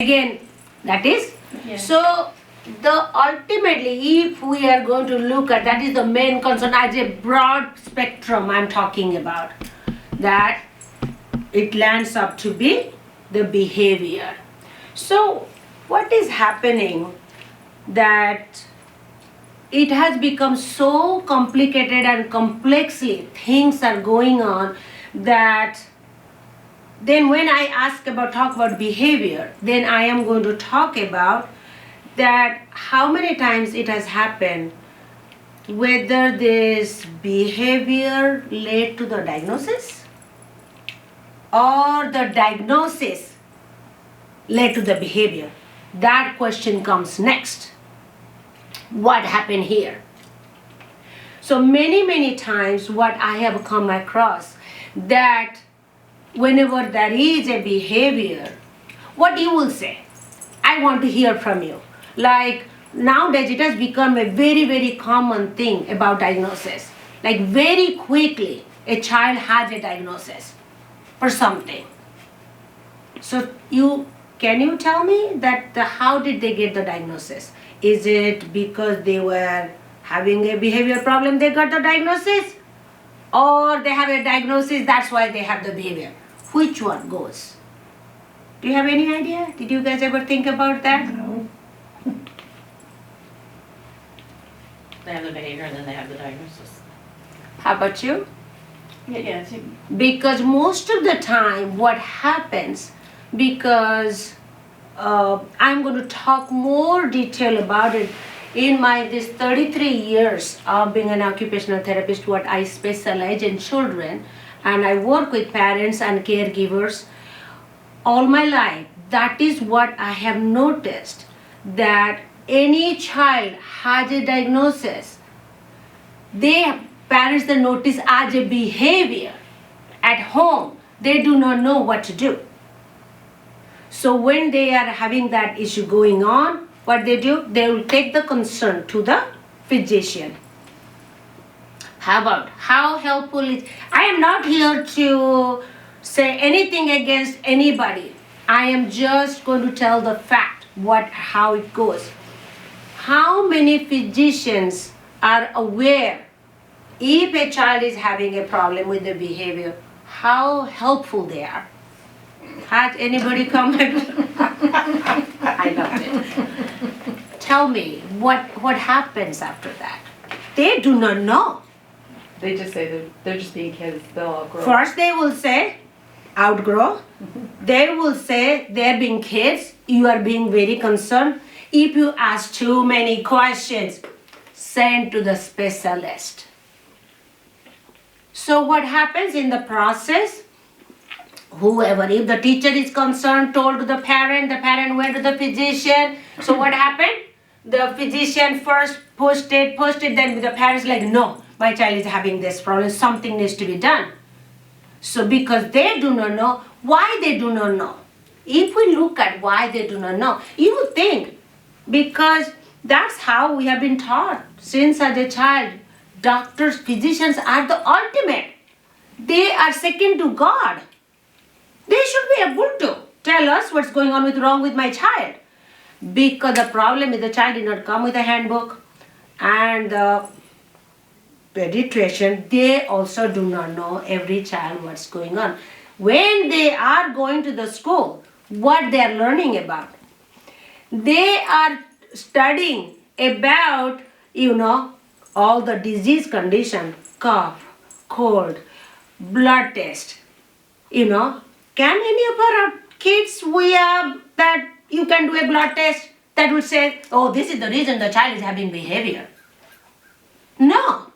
Again, that is. So the ultimately, if we are going to look at, that is the main concern as a broad spectrum I'm talking about, that it lands up to be the behavior. So what is happening that it has become so complicated and complexly things are going on that then when I talk about behavior, then I am going to talk about that how many times it has happened, whether this behavior led to the diagnosis or the diagnosis led to the behavior. That question comes next. What happened here? So many times what I have come across that whenever there is a behavior, what you will say? I want to hear from you. Like nowadays it has become a very common thing about diagnosis. Like very quickly a child has a diagnosis for something. So can you tell me that how did they get the diagnosis? Is it because they were having a behavior problem they got the diagnosis? Or they have a diagnosis, that's why they have the behavior? Which one goes? Do you have any idea? Did you guys ever think about that? No. They have the behavior and then they have the diagnosis. How about you? Yeah. Because most of the time what happens, because I'm going to talk more detail about it in this 33 years of being an occupational therapist. What I specialize in children and I work with parents and caregivers all my life. That is what I have noticed, that any child has a diagnosis, parents they notice as a behavior at home. They do not know what to do. So when they are having that issue going on, what they do, they will take the concern to the physician. How helpful is? I am not here to say anything against anybody. I am just going to tell the fact, how it goes. How many physicians are aware if a child is having a problem with the behavior, how helpful they are? Has anybody come? I love it. Tell me, what happens after that? They do not know. They just say they're just being kids, they'll outgrow. First they will say, outgrow. They will say, they're being kids, you are being very concerned. If you ask too many questions, send to the specialist. So what happens in the process? Whoever, if the teacher is concerned, told to the parent went to the physician. So what happened? The physician first pushed it, then the parents like, no, my child is having this problem, something needs to be done. So because they do not know, why they do not know? If we look at why they do not know, you would think, because that's how we have been taught since as a child. Doctors, physicians are the ultimate. They are second to God. They should be able to tell us what's going on wrong with my child. Because the problem is the child did not come with a handbook and the pediatrician, they also do not know every child what's going on. When they are going to the school, what they are learning about? They are studying about, all the disease condition, cough, cold, blood test, Can any of our kids, that you can do a blood test that will say, oh, this is the reason the child is having behavior? No.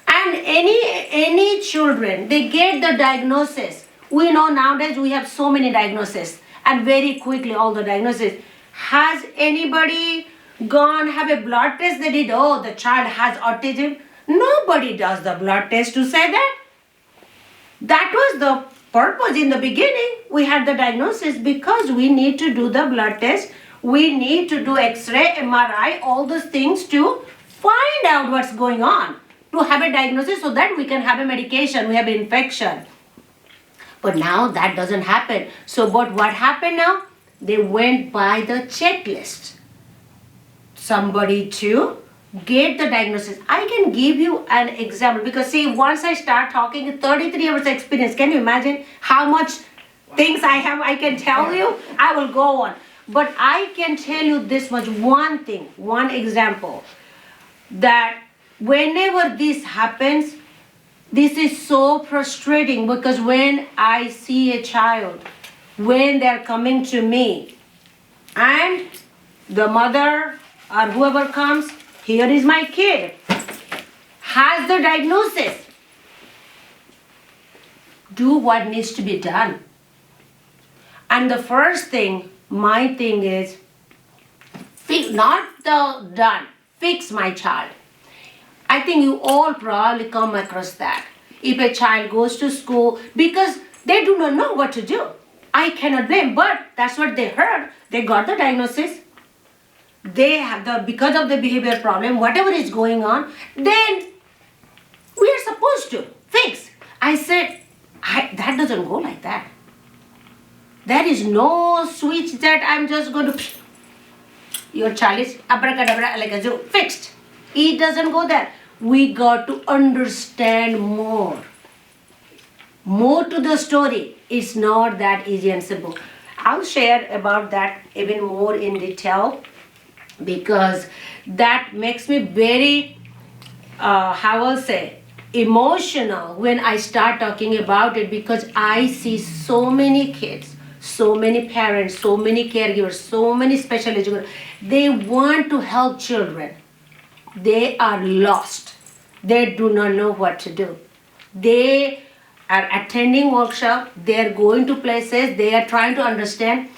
And any children, they get the diagnosis. We know nowadays we have so many diagnoses and very quickly all the diagnoses. Has anybody gone have a blood test that did, oh, the child has autism? Nobody does the blood test to say that. That was the purpose in the beginning. We had the diagnosis because we need to do the blood test. We need to do X-ray, MRI, all those things to find out what's going on, to have a diagnosis so that we can have a medication, we have an infection. But now that doesn't happen. So what happened now? they went by the checklist. Somebody to get the diagnosis. I can give you an example because see, once I start talking 33 hours experience, can you imagine how much things I have I can tell you? I will go on. But I can tell you this much, one thing, one example, that whenever this happens, this is so frustrating because when I see a child, when they're coming to me and the mother or whoever comes, here is my kid, has the diagnosis. Do what needs to be done. And the first thing, my thing is, not the done, fix my child. I think you all probably come across that. If a child goes to school, because they do not know what to do. I cannot blame, but that's what they heard. They got the diagnosis. They have because of the behavior problem, whatever is going on, then we are supposed to fix. I said, that doesn't go like that. There is no switch that I'm just going to, your child is abracadabra like a zoo, fixed. It doesn't go there. We got to understand more. More to the story. It's not that easy and simple. I'll share about that even more in detail because that makes me very, how I'll say, emotional when I start talking about it because I see so many kids, so many parents, so many caregivers, so many special educators. They want to help children. They are lost. They do not know what to do. They are attending workshops. They are going to places. They are trying to understand.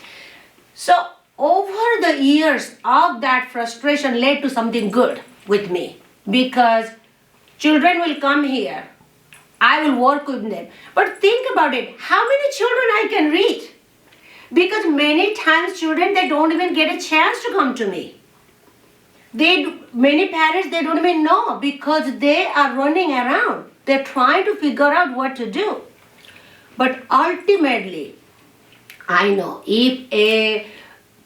So over the years of that frustration led to something good with me because children will come here. I will work with them. But think about it. How many children I can reach? Because many times children, they don't even get a chance to come to me. Many parents, they don't even know because they are running around. They're trying to figure out what to do. But ultimately, I know if a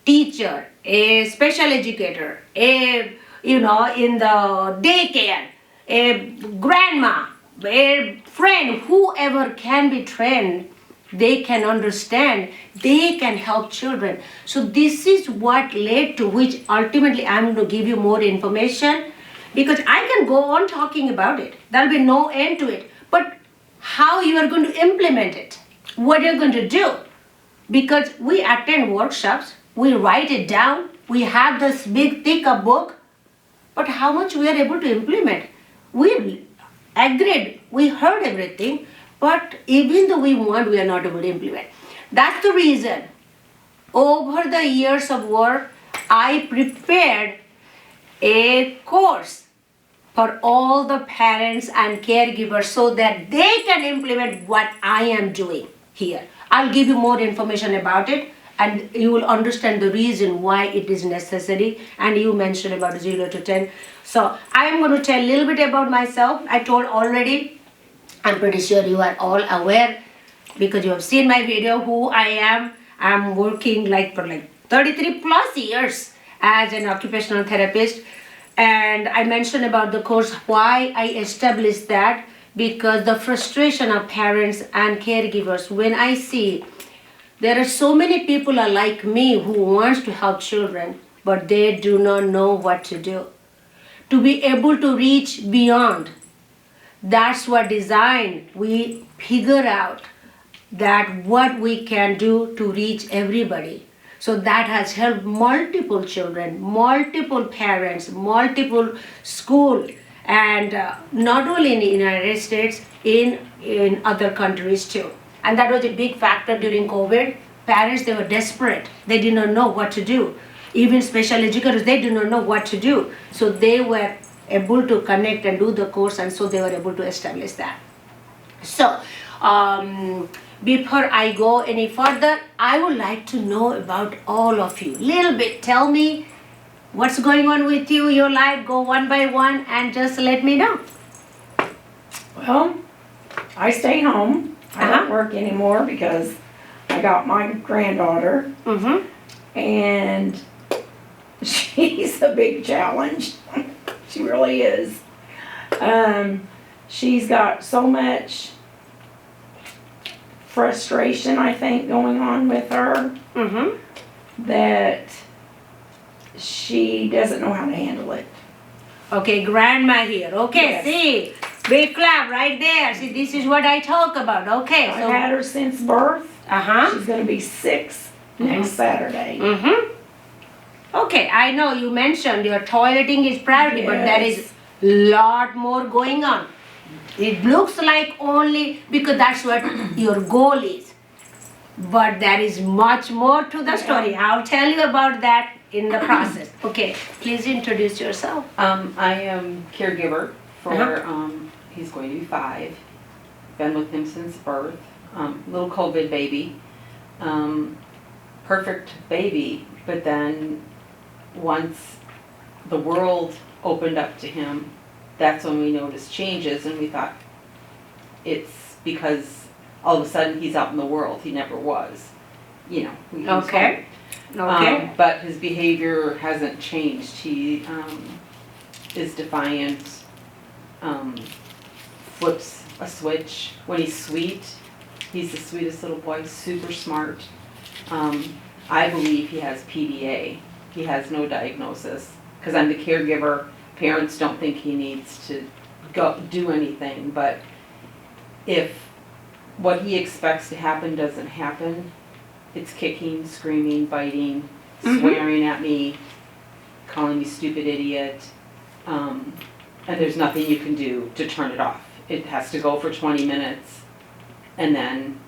teacher, a special educator, in the daycare, a grandma, a friend, whoever can be trained, they can understand, they can help children. So this is what led to which ultimately I'm going to give you more information because I can go on talking about it. There'll be no end to it. But how you are going to implement it, what you're going to do. Because we attend workshops, we write it down, we have this big thick a book, but how much we are able to implement. We agreed, we heard everything, but even though we want, we are not able to implement. That's the reason. Over the years of work, I prepared a course for all the parents and caregivers so that they can implement what I am doing here. I'll give you more information about it and you will understand the reason why it is necessary. And you mentioned about 0 to 10. So I'm going to tell a little bit about myself. I told already. I'm pretty sure you are all aware because you have seen my video who I am. I'm working for 33 plus years as an occupational therapist. And I mentioned about the course, why I established that, because the frustration of parents and caregivers, when I see there are so many people are like me who wants to help children, but they do not know what to do. To be able to reach beyond, that's what design, we figure out that what we can do to reach everybody. So that has helped multiple children, multiple parents, multiple school, and not only in the United States, in other countries too. And that was a big factor during COVID. Parents, they were desperate. They did not know what to do. Even special educators, they did not know what to do. So they were able to connect and do the course, and so they were able to establish that. So, before I go any further, I would like to know about all of you. Little bit, tell me what's going on with you, your life, go one by one and just let me know. Well, I stay home. I don't work anymore because I got my granddaughter. and she's a big challenge. She really is. She's got so much frustration, I think, going on with her that she doesn't know how to handle it. Okay, grandma here. Okay, Yes. see, big clap right there. See, this is what I talk about. Okay, I've so had her since birth. uh-huh. She's gonna be 6 next Saturday. Okay, I know you mentioned your toileting is priority, but there is Yes. lot more going on. It looks like only because that's what your goal is. But there is much more to the story. I'll tell you about that in the process. Okay, please introduce yourself. I am caregiver for, Uh-huh. he's going to be 5. Been with him since birth. Little COVID baby. Perfect baby, but then once the world opened up to him, that's when we noticed changes, and we thought it's because all of a sudden he's out in the world. He never was. You know. He was Okay. home. Okay. But his behavior hasn't changed. He is defiant, flips a switch. When he's sweet, he's the sweetest little boy, super smart. I believe he has PDA. He has no diagnosis. Because I'm the caregiver, parents don't think he needs to go do anything. But if what he expects to happen doesn't happen, it's kicking, screaming, biting, swearing at me, calling me stupid idiot, and there's nothing you can do to turn it off. It has to go for 20 minutes, and then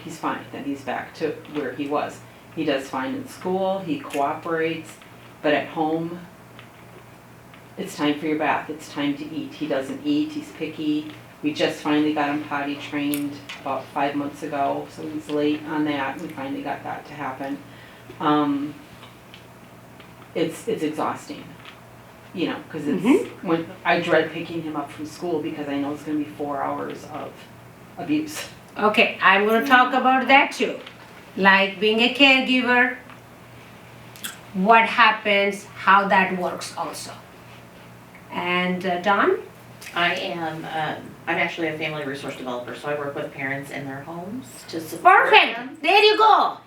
he's fine. Then he's back to where he was. He does fine in school, he cooperates, but at home, it's time for your bath, it's time to eat. He doesn't eat, he's picky. We just finally got him potty trained about 5 months ago, so he's late on that. We finally got that to happen. It's exhausting, you know, because it's when I dread picking him up from school because I know it's going to be 4 hours of abuse. Okay, I'm going to talk about that too. Like being a caregiver, what happens, how that works also. And Don? I am, I'm actually a family resource developer, so I work with parents in their homes to support them. Perfect. There you go.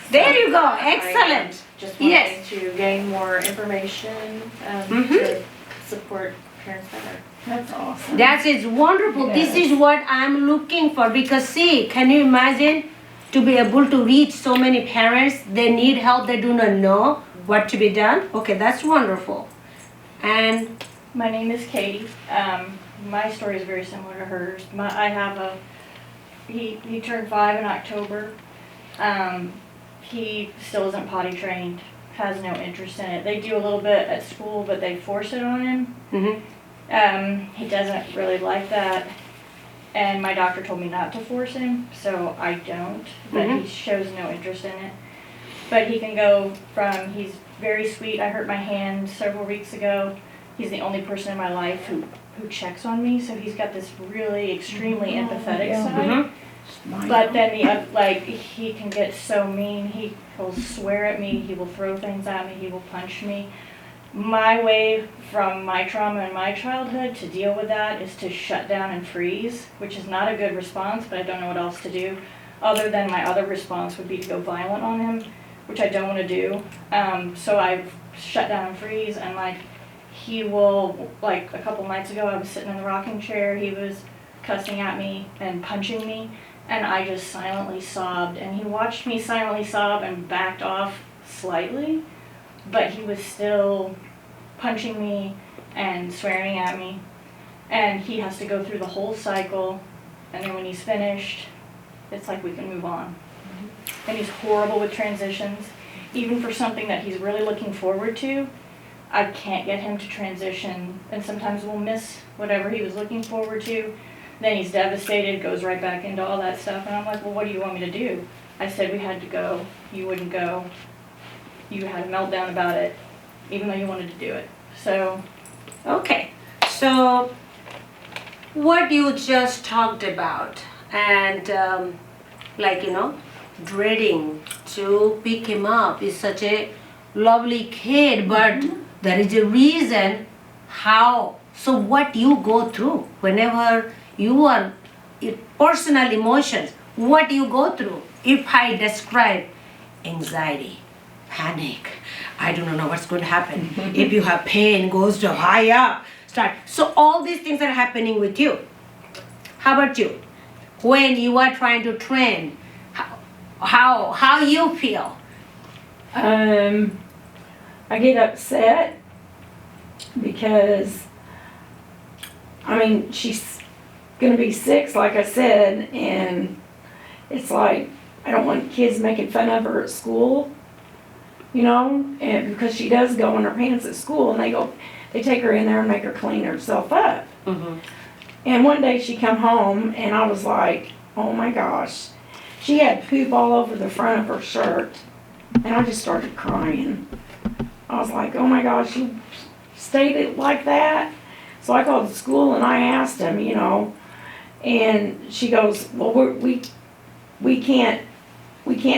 There you go. Excellent. Just wanting Yes. to gain more information to support parents better. That's awesome. That is wonderful. This Yes. is what I'm looking for because see, can you imagine to be able to reach so many parents, they need help, they do not know what to be done? Okay, that's wonderful. And My name is Katie. My story is very similar to hers. I have he turned 5 in October. He still isn't potty trained, has no interest in it. They do a little bit at school, but they force it on him. He doesn't really like that. And my doctor told me not to force him, so I don't, but he shows no interest in it. But he can go from, he's very sweet. I hurt my hand several weeks ago. He's the only person in my life who checks on me, so he's got this really extremely empathetic side. But then like he can get so mean. He'll swear at me. He will throw things at me. He will punch me. My way from my trauma in my childhood to deal with that is to shut down and freeze, which is not a good response, but I don't know what else to do. Other than my other response would be to go violent on him, which I don't want to do. So I've shut down and freeze, and like he will, like a couple nights ago I was sitting in the rocking chair, he was cussing at me and punching me, and I just silently sobbed, and he watched me silently sob and backed off slightly, but he was still punching me and swearing at me, and he has to go through the whole cycle, and then when he's finished, it's like we can move on. And he's horrible with transitions. Even for something that he's really looking forward to, I can't get him to transition, and sometimes we'll miss whatever he was looking forward to. Then he's devastated, goes right back into all that stuff, and I'm like, well, what do you want me to do? I said we had to go, you wouldn't go. You had a meltdown about it, even though you wanted to do it. So, okay, so what you just talked about, and like dreading to pick him up. He's such a lovely kid, but there is a reason how. So what you go through whenever you are personal emotions, what you go through. If I describe anxiety, panic, I do not know what's going to happen. If you have pain, goes to high up, start. So all these things are happening with you. How about you? When you are trying to train, how you feel? I get upset because, she's gonna be 6, like I said, and it's like, I don't want kids making fun of her at school, and because she does go in her pants at school, and they take her in there and make her clean herself up. And one day she come home, and I was like, oh my gosh, she had poop all over the front of her shirt, and I just started crying. I was like, oh my gosh, you stayed like that? So I called the school and I asked them, and she goes, well, we can't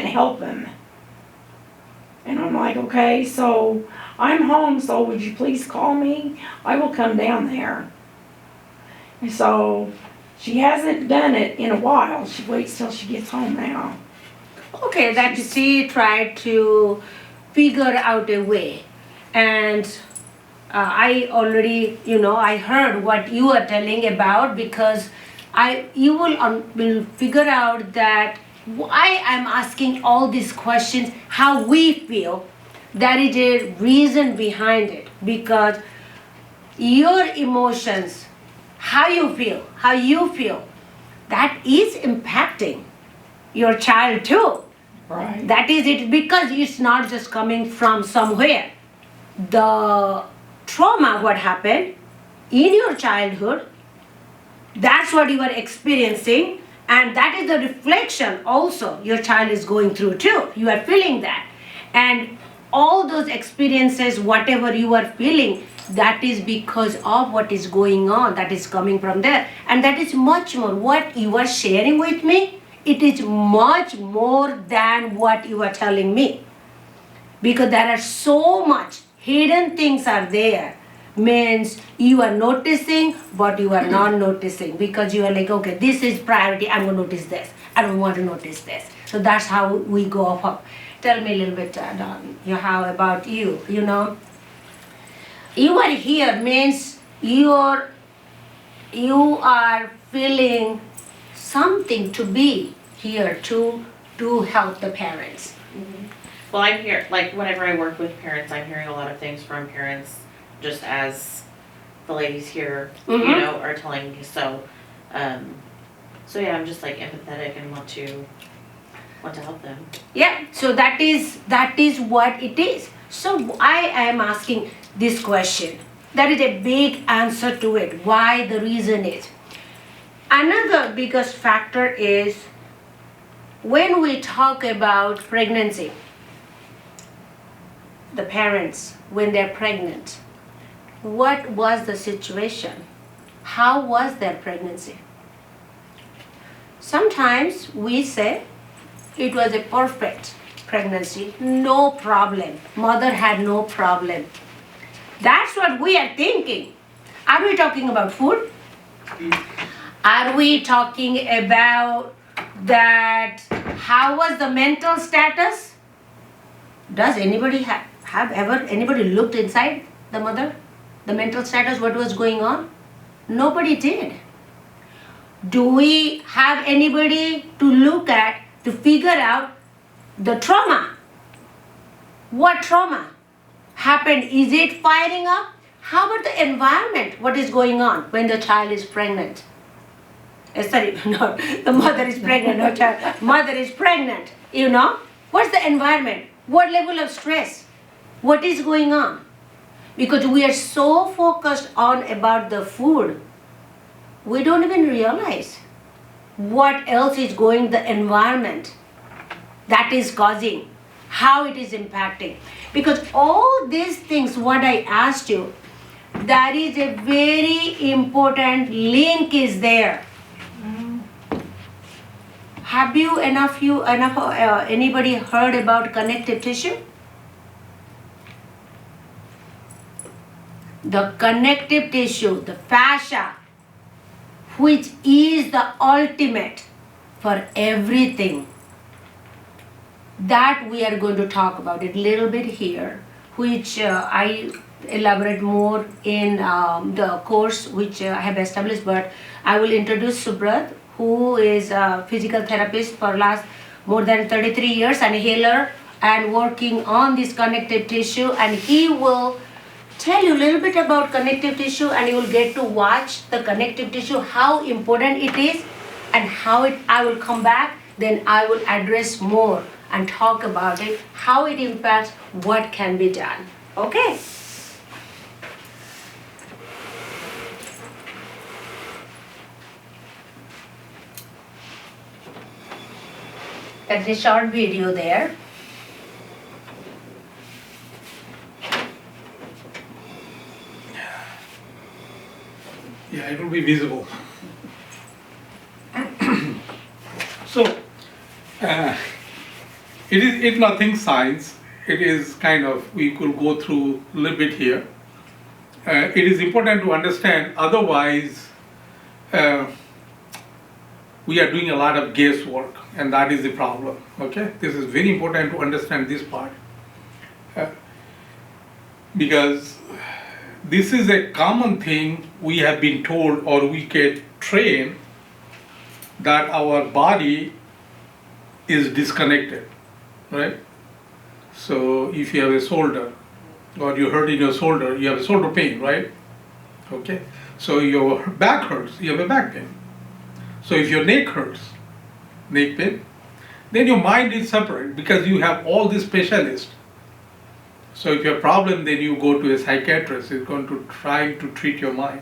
help him. And I'm like, okay, so I'm home, so would you please call me? I will come down there. And so she hasn't done it in a while. She waits till she gets home now. Okay, that she tried to figure out a way. And I already, I heard what you are telling about, because you will figure out that why I'm asking all these questions, how we feel. There is a reason behind it, because your emotions, how you feel, that is impacting your child too. Right. That is it, because it's not just coming from somewhere. The trauma, what happened in your childhood, that's what you are experiencing, and that is the reflection also your child is going through too. You are feeling that. And all those experiences, whatever you are feeling, that is because of what is going on, that is coming from there. And that is much more. What you are sharing with me, it is much more than what you are telling me. Because there are so much hidden things are there. Means you are noticing, but you are not noticing, because you are like, okay, this is priority, I'm going to notice this. I don't want to notice this. So that's how we go up. Tell me a little bit, Don, how about you? You are here means you are feeling something to be here to help the parents. Well, I'm here, like, whenever I work with parents, I'm hearing a lot of things from parents, just as the ladies here, are telling me. So yeah, I'm just like empathetic and want to help them. Yeah, so that is what it is. So I am asking this question. There is a big answer to it. Why? The reason is. Another biggest factor is when we talk about pregnancy, the parents, when they're pregnant, what was the situation? How was their pregnancy? Sometimes we say it was a perfect pregnancy, no problem. Mother had no problem. That's what we are thinking. Are we talking about food? Are we talking about that? How was the mental status? Does anybody have ever anybody looked inside the mother? The mental status, what was going on? Nobody did. Do we have anybody to look at to figure out the trauma? What trauma happened? Is it firing up? How about the environment? What is going on when the child is pregnant? Sorry, no, the mother is pregnant, no child. Mother is pregnant, What's the environment? What level of stress? What is going on? Because we are so focused on about the food, we don't even realize what else is going, the environment that is causing, how it is impacting. Because all these things, what I asked you, that is a very important link is there. Have anybody heard about connective tissue? The connective tissue, the fascia, which is the ultimate for everything. That we are going to talk about it a little bit here, which I elaborate more in the course which I have established, but I will introduce Subrat, who is a physical therapist for last more than 33 years and a healer and working on this connective tissue, and he will tell you a little bit about connective tissue, and you will get to watch the connective tissue, how important it is, and how I will come back, then I will address more and talk about it, how it impacts, what can be done. Okay? That's a short video there. Yeah, it will be visible. So, it's nothing science. It is kind of, we could go through a little bit here. It is important to understand, otherwise we are doing a lot of guesswork, and that is the problem. Okay, this is very important to understand this part, because this is a common thing we have been told, or we get trained, that our body is disconnected, right? So if you have a shoulder, or you hurt in your shoulder, you have a shoulder pain, right? Okay, so your back hurts, you have a back pain. So if your neck hurts, neck pain, then your mind is separate, because you have all these specialists. So if you have a problem, then you go to a psychiatrist who's going to try to treat your mind.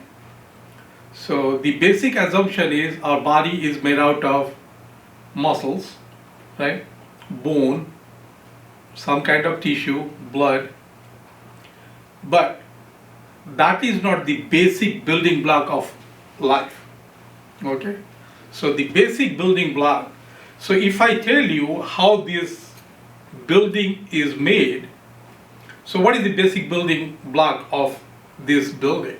So the basic assumption is our body is made out of muscles, right? Bone, some kind of tissue, blood. But that is not the basic building block of life. Okay? So the basic building block, so if I tell you how this building is made, so what is the basic building block of this building?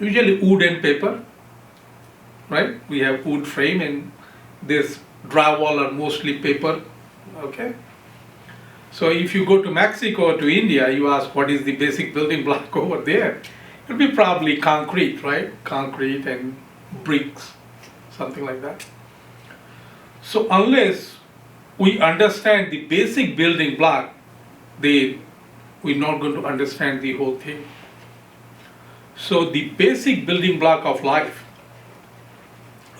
Usually wood and paper, right? We have wood frame, and this drywall are mostly paper, okay? So if you go to Mexico or to India, you ask what is the basic building block over there, it'll be probably concrete, right? Concrete and bricks, something like that. So unless we understand the basic building block, we're not going to understand the whole thing. So the basic building block of life,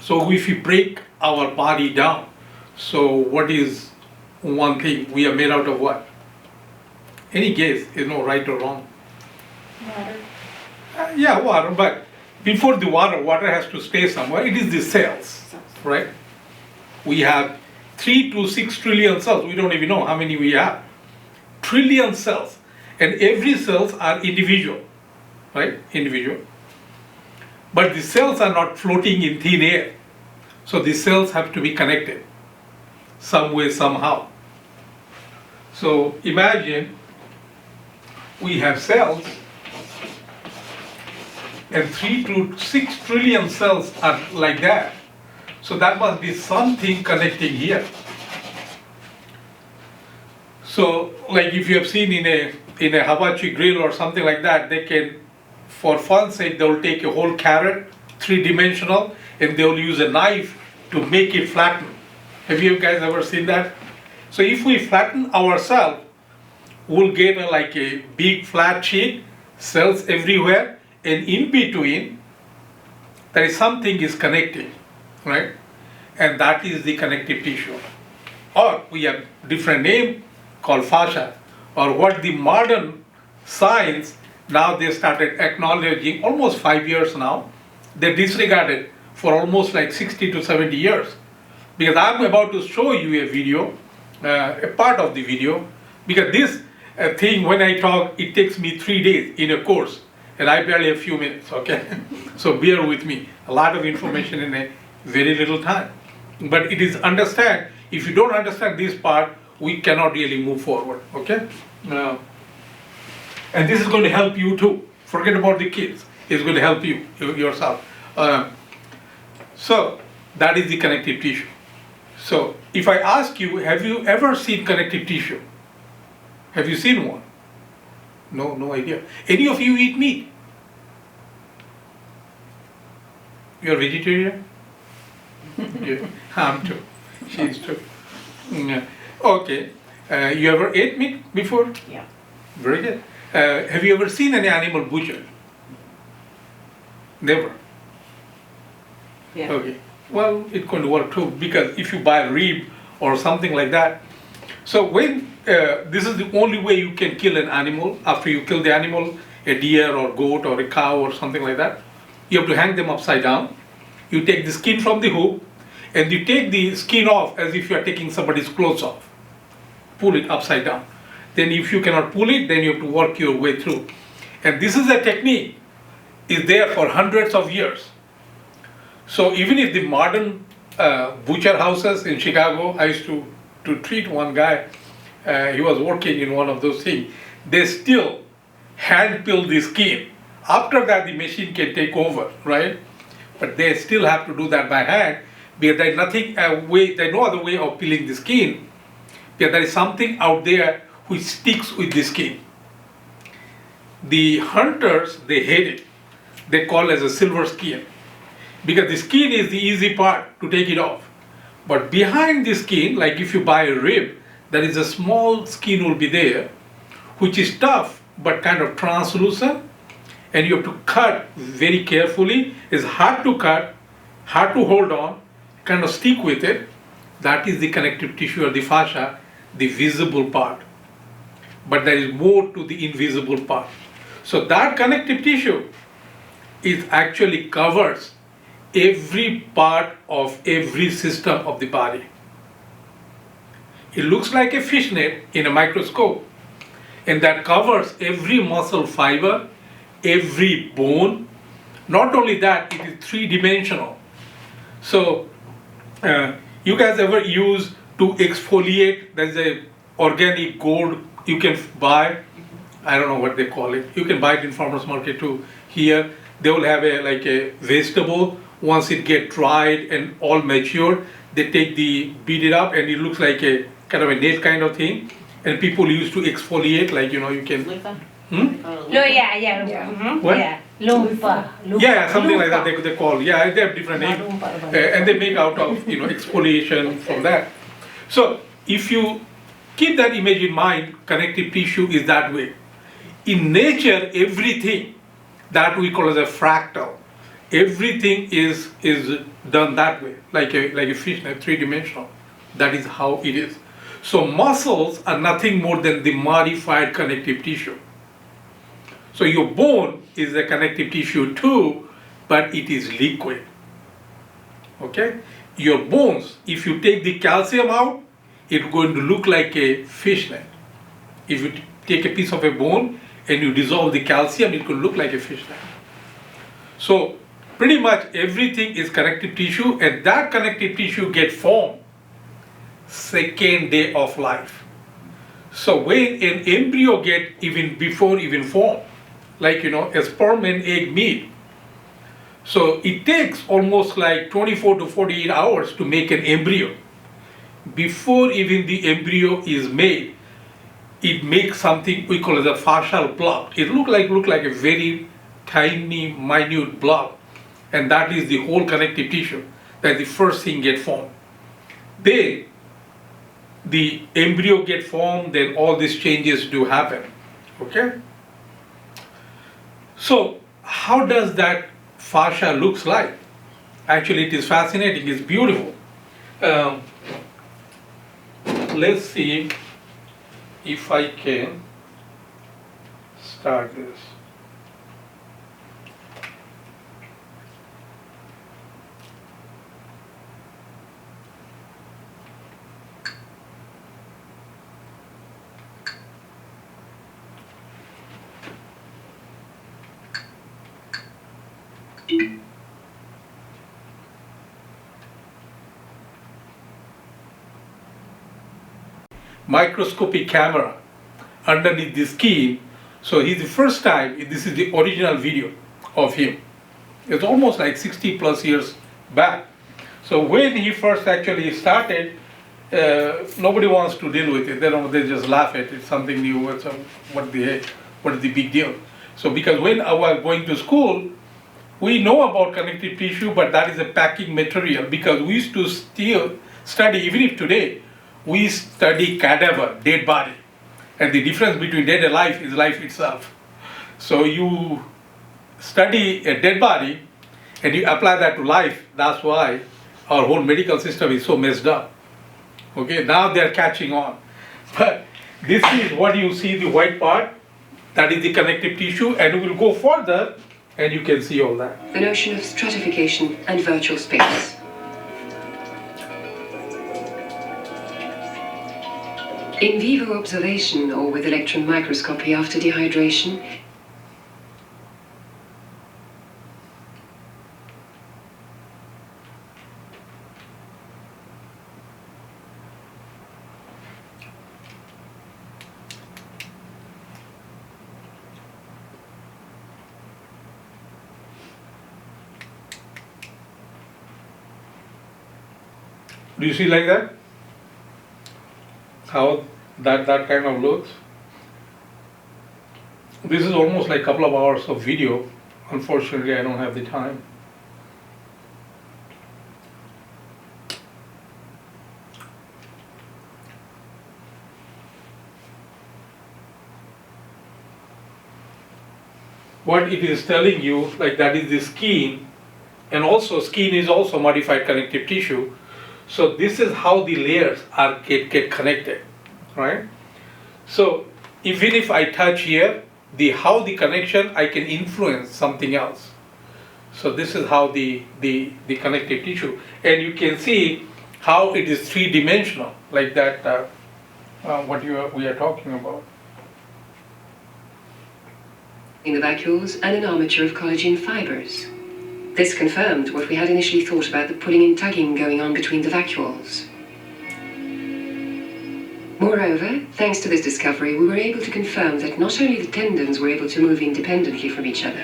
so if we break our body down, so what is one thing? We are made out of what? Any guess? Is no right or wrong? Water. Yeah, water, but before the water has to stay somewhere. It is the cells, right? We have 3 to 6 trillion cells. We don't even know how many we have. Trillion cells, and every cells are individual, right? Individual. But the cells are not floating in thin air. So the cells have to be connected some way, somehow. So imagine we have cells, and 3 to 6 trillion cells are like that. So that must be something connecting here. So like if you have seen in a hibachi grill or something like that, they can, for fun's sake, they will take a whole carrot, 3-dimensional, and they will use a knife to make it flatten. Have you guys ever seen that? So if we flatten ourselves, we'll get like a big flat sheet, cells everywhere, and in between, there is something is connecting, right? And that is the connective tissue. Or we have different name called fascia, or what the modern science, now they started acknowledging almost 5 years now. They disregarded for almost like 60 to 70 years. Because I'm about to show you a video, a part of the video, because this thing, when I talk, it takes me 3 days in a course, and I barely a few minutes, okay? So bear with me, a lot of information very little time. But it is understand, if you don't understand this part, we cannot really move forward, okay? And this is going to help you too. Forget about the kids. It's going to help you yourself. So that is the connective tissue. So if I ask you, have you ever seen connective tissue? Have you seen one? No idea. Any of you eat meat? You're vegetarian? Yeah, I'm too. She's too. Yeah. Okay. You ever ate meat before? Yeah. Very good. Have you ever seen any animal butchered? Never. Yeah. Okay. Well, it's going to work too, because if you buy a rib or something like that, so when this is the only way you can kill an animal. After you kill the animal, a deer or goat or a cow or something like that, you have to hang them upside down. You take the skin from the hook, and you take the skin off as if you are taking somebody's clothes off. Pull it upside down. Then if you cannot pull it, then you have to work your way through. And this is a technique, is there for hundreds of years. So even if the modern butcher houses in Chicago, I used to treat one guy, he was working in one of those things, they still hand peel the skin. After that the machine can take over, right? But they still have to do that by hand, because there is no other way of peeling the skin, because there is something out there which sticks with the skin. The hunters, they hate it. They call it as a silver skin, because the skin is the easy part to take it off. But behind the skin, like if you buy a rib, there is a small skin will be there, which is tough but kind of translucent, and you have to cut very carefully. It's hard to cut, hard to hold on, kind of stick with it. That is the connective tissue or the fascia, the visible part. But there is more to the invisible part. So that connective tissue is actually covers every part of every system of the body. It looks like a fishnet in a microscope, and that covers every muscle fiber, every bone. Not only that, it is three-dimensional. So you guys ever use to exfoliate? There's a organic gold you can buy. I don't know what they call it. You can buy it in farmers market too. Here they will have a vegetable. Once it get dried and all mature, they beat it up, and it looks like a kind of a nail kind of thing. And people used to exfoliate, like you can. Loofah? No, yeah. What? Yeah. Loofah. Yeah, something like that they call. Yeah, they have different names. And they make out of exfoliation from that. So if you keep that image in mind, connective tissue is that way. In nature, everything that we call as a fractal, everything is done that way, like a fishnet, three-dimensional. That is how it is. So muscles are nothing more than the modified connective tissue. So your bone is a connective tissue too, but it is liquid. Okay? Your bones, if you take the calcium out, it's going to look like a fishnet. If you take a piece of a bone and you dissolve the calcium, it could look like a fishnet. So pretty much everything is connective tissue, and that connective tissue gets formed second day of life. So when an embryo get before formed, like a sperm and egg meet, so it takes almost like 24 to 48 hours to make an embryo. Before even the embryo is made, it makes something we call as a fascial blob. It look like a very tiny, minute blob, and that is the whole connective tissue. That's the first thing get formed. Then the embryo get formed, then all these changes do happen. Okay? So how does that fascia looks like? Actually, it is fascinating. It's beautiful. Let's see if I can start this. microscopic camera underneath the skin. So he's the first time, this is the original video of him. It's almost like 60 plus years back. So when he first actually started, nobody wants to deal with it. They just laugh at it. It's something new. What the heck? What is the big deal? So because when I was going to school, we know about connective tissue, but that is a packing material because we used to still study, even if today, we study cadaver, dead body. And the difference between dead and life is life itself. So you study a dead body and you apply that to life. That's why our whole medical system is so messed up. Okay, now they're catching on. But this is what you see, the white part, that is the connective tissue, and we'll go further and you can see all that. The notion of stratification and virtual space. In vivo observation or with electron microscopy after dehydration, Do you see like that? How that kind of looks? This is almost like a couple of hours of video. Unfortunately, I don't have the time. What it is telling you, like that is the skin, and also skin is also modified connective tissue. So this is how the layers are get connected, right? So even if I touch here, how the connection, I can influence something else. So this is how the connective tissue, and you can see how it is three-dimensional, like that. What we are talking about. in the vacuoles and an armature of collagen fibers. This confirmed what we had initially thought about the pulling and tugging going on between the vacuoles. Moreover, thanks to this discovery, we were able to confirm that not only the tendons were able to move independently from each other,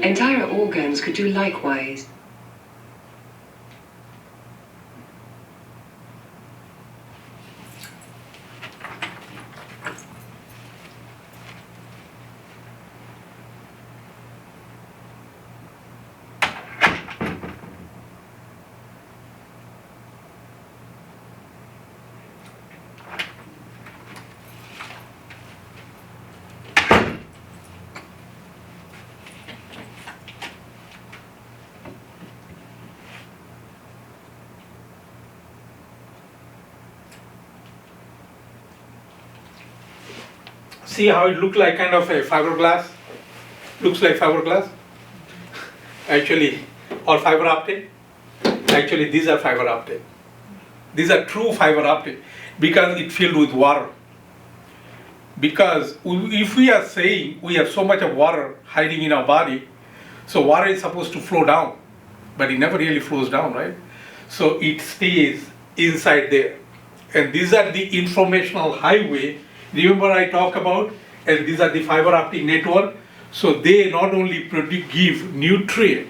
entire organs could do likewise. See how it looks like kind of a fiberglass? Looks like fiberglass? Actually, or fiber optic? Actually, these are fiber optic. These are true fiber optic because it's filled with water. Because if we are saying we have so much of water hiding in our body, so water is supposed to flow down, but it never really flows down, right? So it stays inside there. And these are the informational highway. Remember I talked about, and these are the fiber optic network. So they not only give nutrient,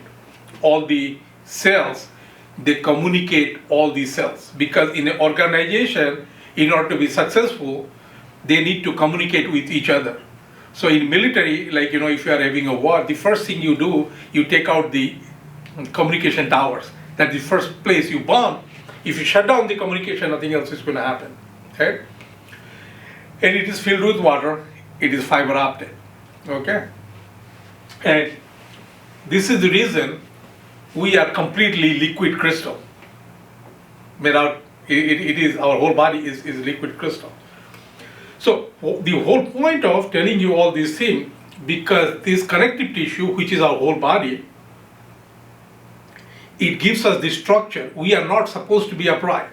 all the cells, they communicate all these cells. Because in an organization, in order to be successful, they need to communicate with each other. So in military, like, if you are having a war, the first thing you do, you take out the communication towers. That's the first place you bomb. If you shut down the communication, nothing else is going to happen. Okay? And it is filled with water. It is fiber optic. Okay? And this is the reason we are completely liquid crystal. Without it is our whole body is liquid crystal. So the whole point of telling you all these things, because this connective tissue, which is our whole body, it gives us the structure. We are not supposed to be upright.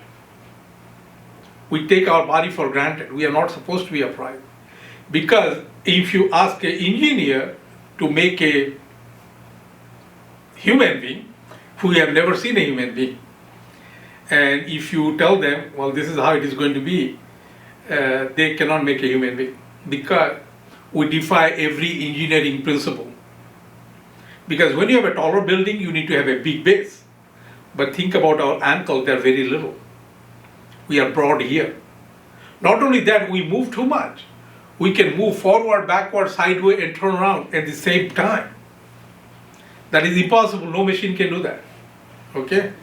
We take our body for granted. We are not supposed to be upright. Because if you ask an engineer to make a human being, who have never seen a human being, and if you tell them, well, this is how it is going to be, they cannot make a human being, because we defy every engineering principle. Because when you have a taller building, you need to have a big base. But think about our ankle, they're very little. We are broad here. Not only that, we move too much. We can move forward, backward, sideways, and turn around at the same time. That is impossible. No machine can do that. Okay?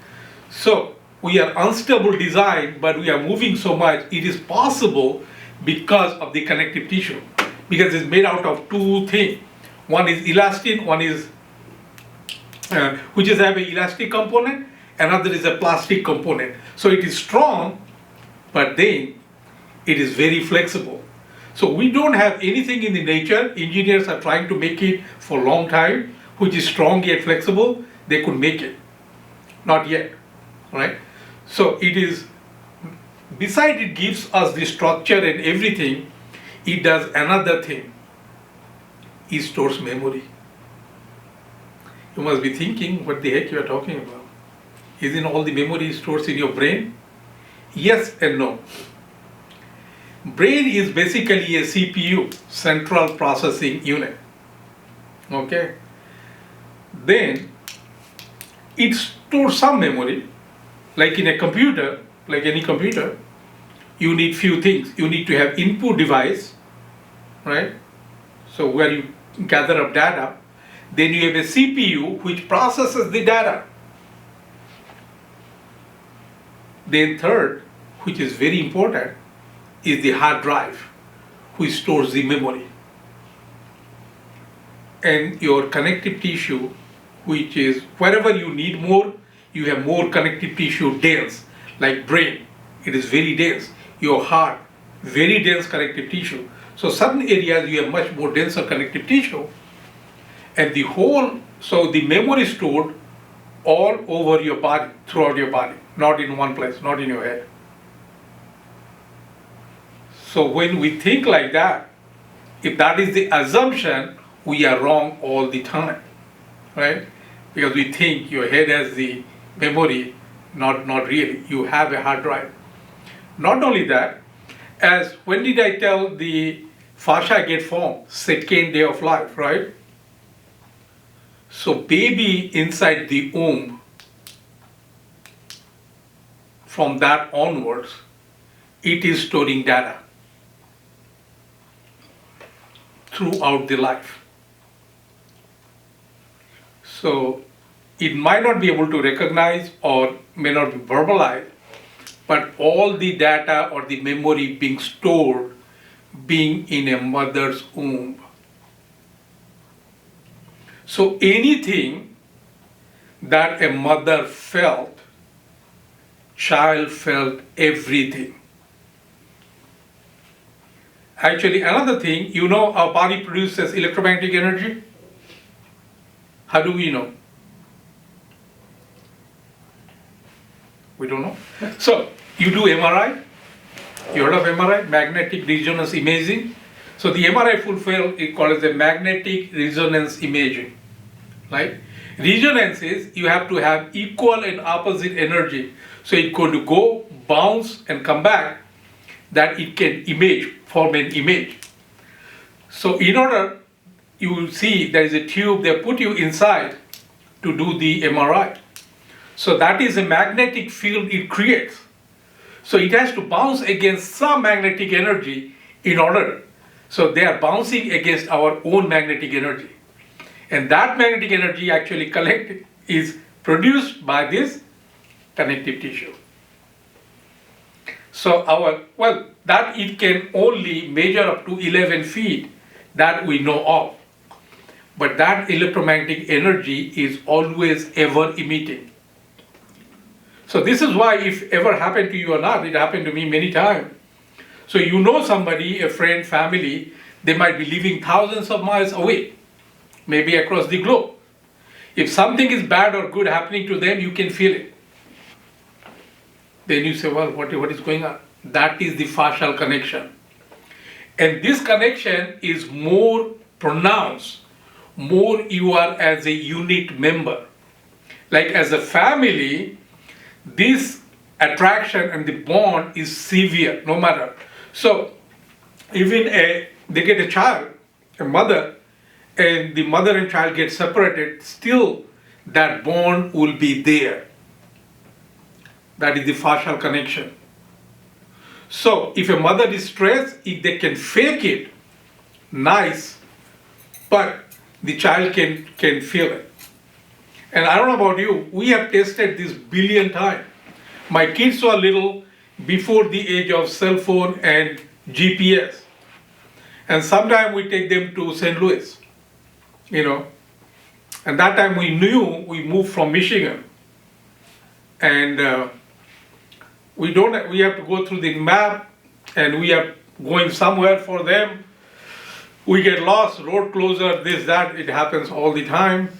So, we are unstable design, but we are moving so much. It is possible because of the connective tissue. Because it's made out of two things. One is elastin, one is, which is have an elastic component, another is a plastic component. So it is strong, but then it is very flexible. So we don't have anything in the nature. Engineers are trying to make it for a long time, which is strong yet flexible. They could make it. Not yet, right? So it is, besides it gives us the structure and everything, it does another thing. It stores memory. You must be thinking, what the heck you are talking about? Isn't all the memory stores in your brain? Yes and no. Brain is basically a CPU, central processing unit. Okay? Then it stores some memory, like in a computer, like any computer. You need few things. You need to have input device, right? So where you gather up data. Then you have a CPU which processes the data. Then third, which is very important, is the hard drive, which stores the memory. And your connective tissue, which is wherever you need more, you have more connective tissue dense, like brain, it is very dense. Your heart, very dense connective tissue. So certain areas you have much more denser connective tissue, and the whole, so the memory is stored all over your body, throughout your body, not in one place, not in your head. So when we think like that, if that is the assumption, we are wrong all the time, right? Because we think your head has the memory, not really. You have a hard drive. Not only that, as when did I tell the fascia get formed? Second day of life, right? So baby inside the womb, from that onwards, it is storing data throughout the life. So it might not be able to recognize or may not be verbalized, but all the data or the memory being stored being in a mother's womb. So anything that a mother felt, child felt everything. Actually, another thing, you know, our body produces electromagnetic energy. How do we know? We don't know. So, you do MRI. You heard of MRI? Magnetic resonance imaging. So the MRI fulfill is called as the magnetic resonance imaging. Right? Resonance is you have to have equal and opposite energy. So it's going to go, bounce, and come back, that it can form an image. So in order, you will see there is a tube, they put you inside to do the MRI. So that is a magnetic field it creates. So it has to bounce against some magnetic energy in order. So they are bouncing against our own magnetic energy. And that magnetic energy actually collected is produced by this connective tissue. So that it can only measure up to 11 feet, that we know of. But that electromagnetic energy is always ever emitting. So this is why, if ever happened to you or not, it happened to me many times. So you know somebody, a friend, family, they might be living thousands of miles away, maybe across the globe. If something is bad or good happening to them, you can feel it. Then you say, well, what is going on? That is the fascial connection. And this connection is more pronounced, more you are as a unit member. Like as a family, this attraction and the bond is severe, no matter. So even they get a child, a mother, and the mother and child get separated, still that bond will be there. That is the fascial connection. So if a mother is stressed, if they can fake it, nice, but the child can feel it. And I don't know about you, we have tested this billion times. My kids were little before the age of cell phone and GPS. And sometimes we take them to St. Louis, And that time we knew we moved from Michigan. And we have to go through the map, and we are going somewhere for them. We get lost, road closure, this, that, it happens all the time.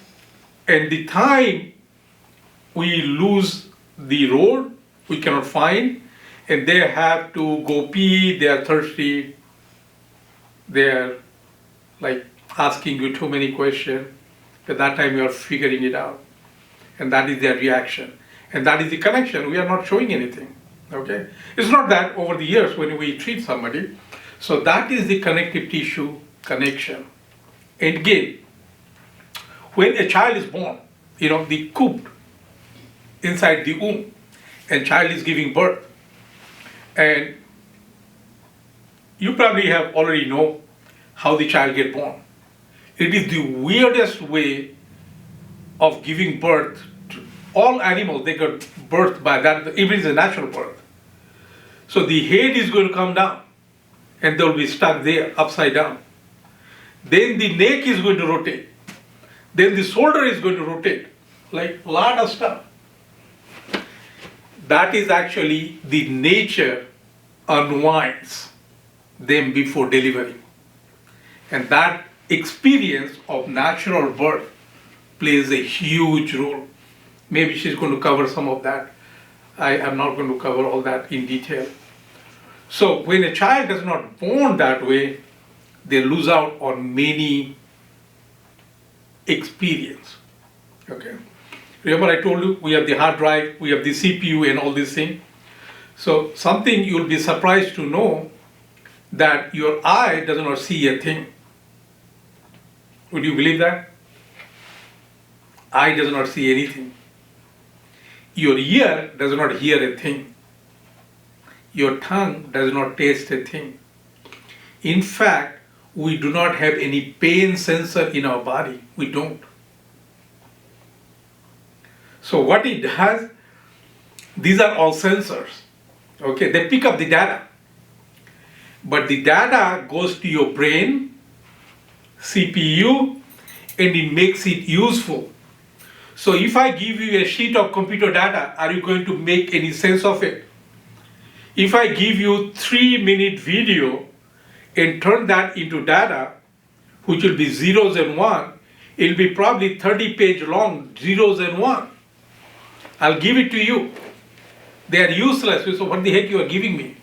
And the time we lose the road, we cannot find, and they have to go pee, they are thirsty, they are like asking you too many questions. At that time you are figuring it out. And that is their reaction. And that is the connection. We are not showing anything. Okay? It's not that over the years when we treat somebody. So that is the connective tissue connection. And again, when a child is born, the coop inside the womb, and child is giving birth, and you probably have already know how the child get born. It is the weirdest way of giving birth. All animals, they get birth by that, even it's a natural birth. So the head is going to come down, and they'll be stuck there, upside down. Then the neck is going to rotate. Then the shoulder is going to rotate, like a lot of stuff. That is actually the nature unwinds them before delivery. And that experience of natural birth plays a huge role. Maybe she's going to cover some of that. I am not going to cover all that in detail. So when a child is not born that way, they lose out on many experience. Okay. Remember I told you we have the hard drive, we have the CPU and all these things. So something you'll be surprised to know that your eye does not see a thing. Would you believe that? Eye does not see anything. Your ear does not hear a thing. Your tongue does not taste a thing. In fact, we do not have any pain sensor in our body. We don't. So what it does, these are all sensors. Okay, they pick up the data. But the data goes to your brain, CPU, and it makes it useful. So if I give you a sheet of computer data, are you going to make any sense of it? If I give you 3-minute video and turn that into data, which will be zeros and one, it'll be probably 30-page long, zeros and one. I'll give it to you. They are useless, so what the heck you are giving me?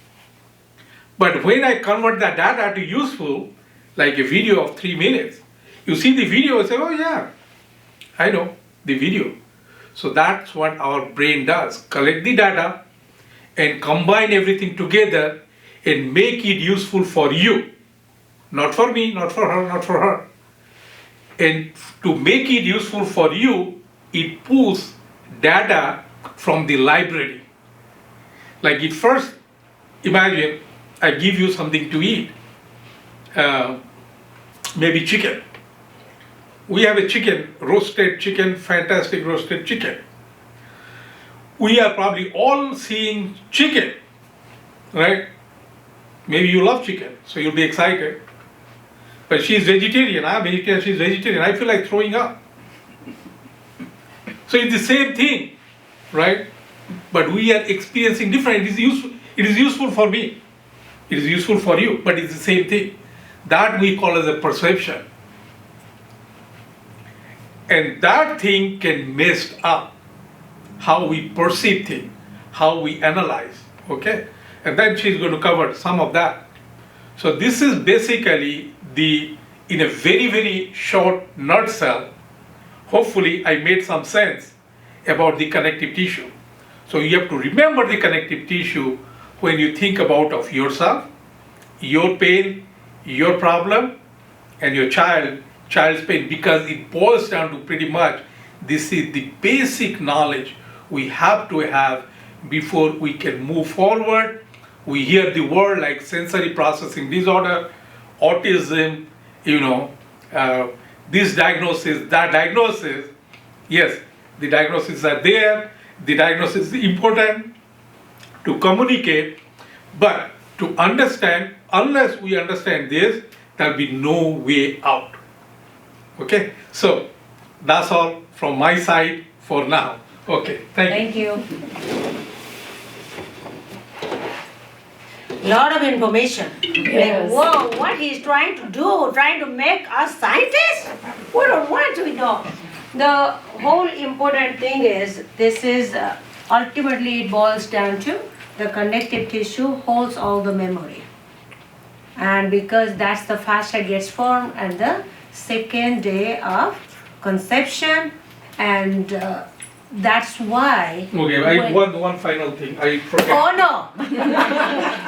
But when I convert that data to useful, like a video of 3 minutes, you see the video and say, oh yeah, I know the video. So that's what our brain does, collect the data and combine everything together and make it useful for you. Not for me, not for her, not for her. And to make it useful for you, it pulls data from the library. Like it first, imagine I give you something to eat, maybe chicken. We have a chicken, roasted chicken, fantastic roasted chicken. We are probably all seeing chicken, right? Maybe you love chicken, so you'll be excited. But she's vegetarian, I'm vegetarian, she's vegetarian. I feel like throwing up. So it's the same thing, right? But we are experiencing different. It is useful for me. It is useful for you, but it's the same thing. That we call as a perception. And that thing can mess up how we perceive things, how we analyze, okay? And then she's going to cover some of that. So this is basically in a very, very short nutshell, hopefully I made some sense about the connective tissue. So you have to remember the connective tissue when you think about of yourself, your pain, your problem, and your child's pain, because it boils down to pretty much this is the basic knowledge we have to have before we can move forward. We hear the word like sensory processing disorder, autism, this diagnosis, that diagnosis. Yes, the diagnoses are there, the diagnosis is important to communicate, but to understand, unless we understand this, there'll be no way out. Okay, so that's all from my side for now. Okay, thank you. Thank you. Lot of information. Yes. Like, whoa, what he's trying to do, trying to make us scientists? We don't want to know. The whole important thing is, this is ultimately it boils down to the connective tissue holds all the memory. And because that's the fascia gets formed and the second day of conception, and that's why. Okay, one final thing. I forget. Oh no,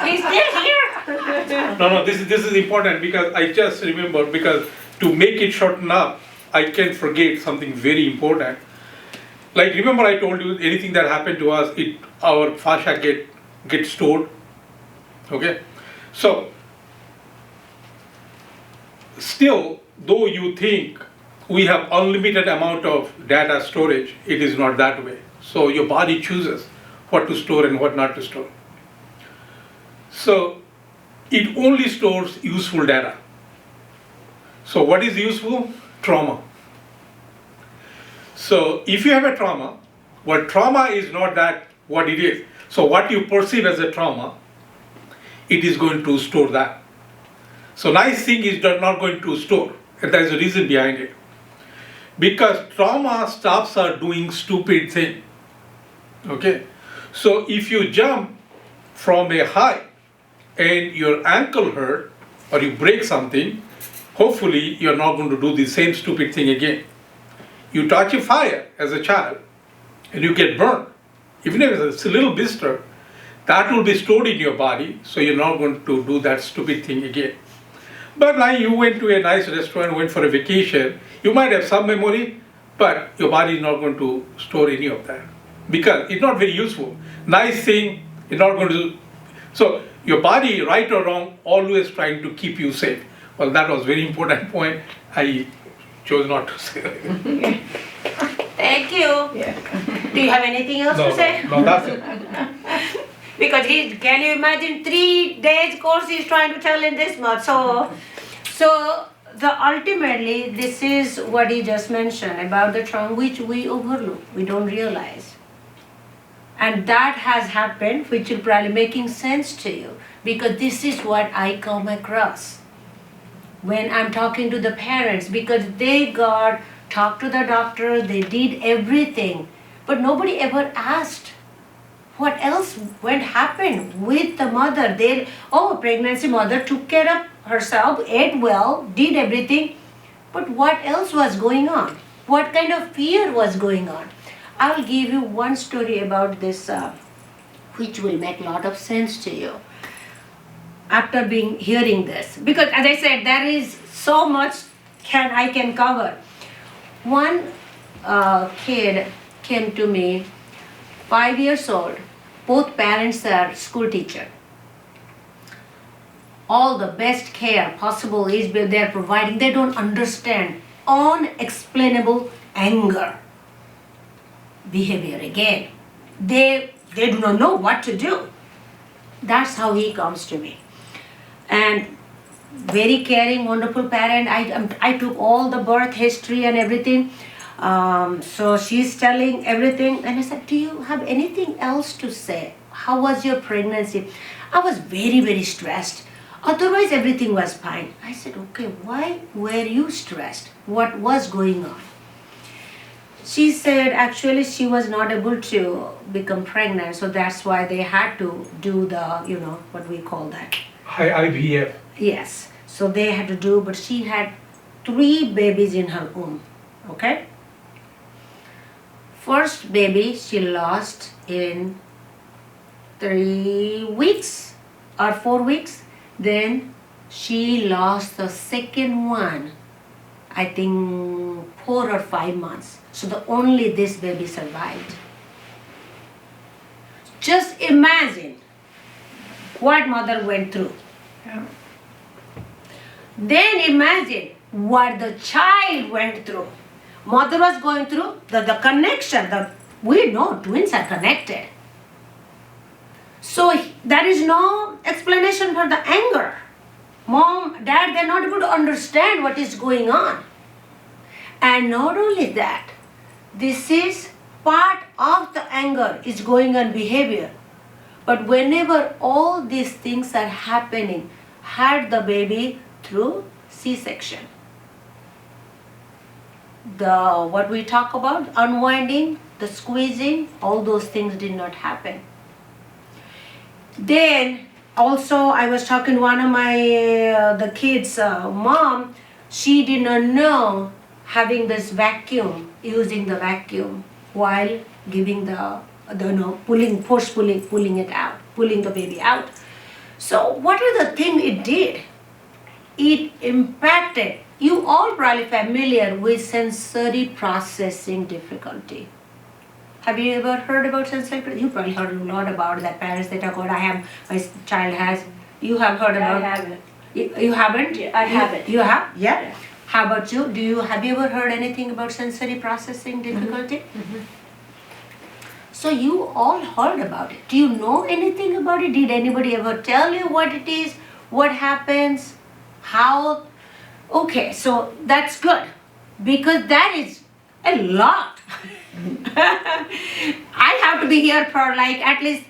he's still here. No, this is important, because I just remember, because to make it shorten up, I can forget something very important. Like, remember I told you anything that happened to us, our fascia get stored. Okay, so still, though you think we have unlimited amount of data storage, it is not that way. So your body chooses what to store and what not to store. So it only stores useful data. So what is useful? Trauma. So if you have a trauma, what trauma is not that what it is. So what you perceive as a trauma, it is going to store that. So nice thing is not going to store, and there is a reason behind it. Because trauma stops us doing stupid thing. Okay? So if you jump from a height and your ankle hurt or you break something, hopefully you're not going to do the same stupid thing again. You touch a fire as a child and you get burned, even if it's a little blister, that will be stored in your body, so you're not going to do that stupid thing again. But now you went to a nice restaurant, went for a vacation, you might have some memory, but your body is not going to store any of that, because it's not very useful. Nice thing, you're not going to. So your body, right or wrong, always trying to keep you safe. Well, that was very important point. I chose not to say that. Thank you. Yeah. Do you have anything else to say? No, that's it. Because can you imagine 3 days course he's trying to tell in this much? So ultimately this is what he just mentioned about the trauma, which we overlook, we don't realize. And that has happened, which will probably making sense to you, because this is what I come across when I'm talking to the parents, because they talked to the doctor, they did everything, but nobody ever asked what else happened with the mother. Pregnancy mother took care of herself, ate well, did everything, but what else was going on? What kind of fear was going on? I'll give you one story about this, which will make a lot of sense to you after hearing this. Because as I said, there is so much I can cover. One kid came to me, 5 years old. Both parents are school teacher. All the best care possible is they're providing. They don't understand unexplainable anger behavior again. They do not know what to do. That's how he comes to me. And very caring, wonderful parent. I took all the birth history and everything. So she's telling everything, and I said, do you have anything else to say? How was your pregnancy? I was very, very stressed. Otherwise, everything was fine. I said, okay, why were you stressed? What was going on? She said, actually, she was not able to become pregnant, so that's why they had to do the, what we call that. IVF. Yes, so they had to do, but she had 3 babies in her womb, okay? First baby she lost in 3 weeks or 4 weeks. Then she lost the second one, I think 4 or 5 months. So only this baby survived. Just imagine what mother went through. Yeah. Then imagine what the child went through. Mother was going through the connection. We know twins are connected. So there is no explanation for the anger. Mom, dad, they're not able to understand what is going on. And not only that, this is part of the anger is going on behavior. But whenever all these things are happening, had the baby through C-section. What we talk about, unwinding, the squeezing, all those things did not happen. Then also I was talking to one of my the kids' mom. She did not know having this vacuum, using the vacuum while giving pulling it out, pulling the baby out. So what are the things it did? It impacted. You all probably familiar with sensory processing difficulty. Have you ever heard about sensory processing? You probably heard a lot about that. Parents they talk about, my child has. You have heard about? I haven't. You haven't? Yeah, I haven't. You have? Yeah. Yeah. How about you? Have you ever heard anything about sensory processing difficulty? Mm-hmm. So you all heard about it. Do you know anything about it? Did anybody ever tell you what it is? What happens? How? Okay, so that's good because that is a lot. I have to be here for like at least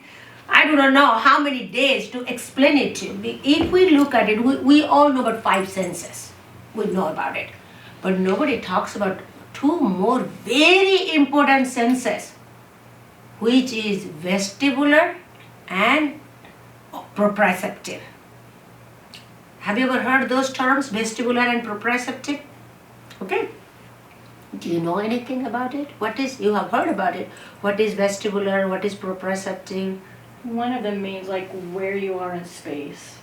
I do not know how many days to explain it to you. If we look at it, we all know about 5 senses. We know about it. But nobody talks about 2 more very important senses, which is vestibular and proprioceptive. Have you ever heard those terms, vestibular and proprioceptive? Okay. Do you know anything about it? You have heard about it. What is vestibular? What is proprioceptive? One of them means like where you are in space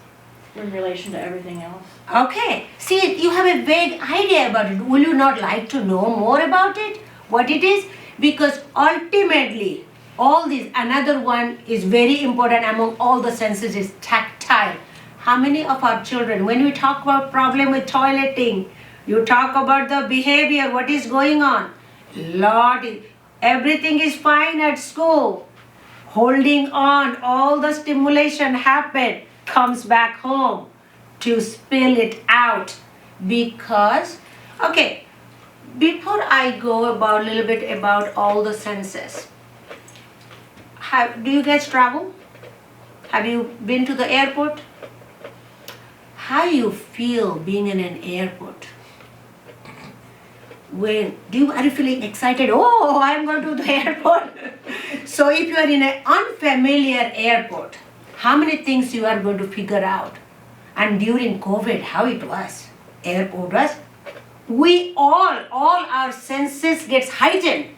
in relation to everything else. Okay. See, you have a vague idea about it. Will you not like to know more about it? What it is? Because ultimately, all these, another one is very important among all the senses is tactile. How many of our children, when we talk about problem with toileting, you talk about the behavior, what is going on? Everything is fine at school. Holding on, all the stimulation happen, comes back home to spill it out. Because, okay, before I go about a little bit about all the senses, do you guys travel? Have you been to the airport? How you feel being in an airport? Are you feeling excited? Oh, I'm going to the airport. So if you are in an unfamiliar airport, how many things you are going to figure out? And during COVID, how it was? Airport was? We all our senses gets heightened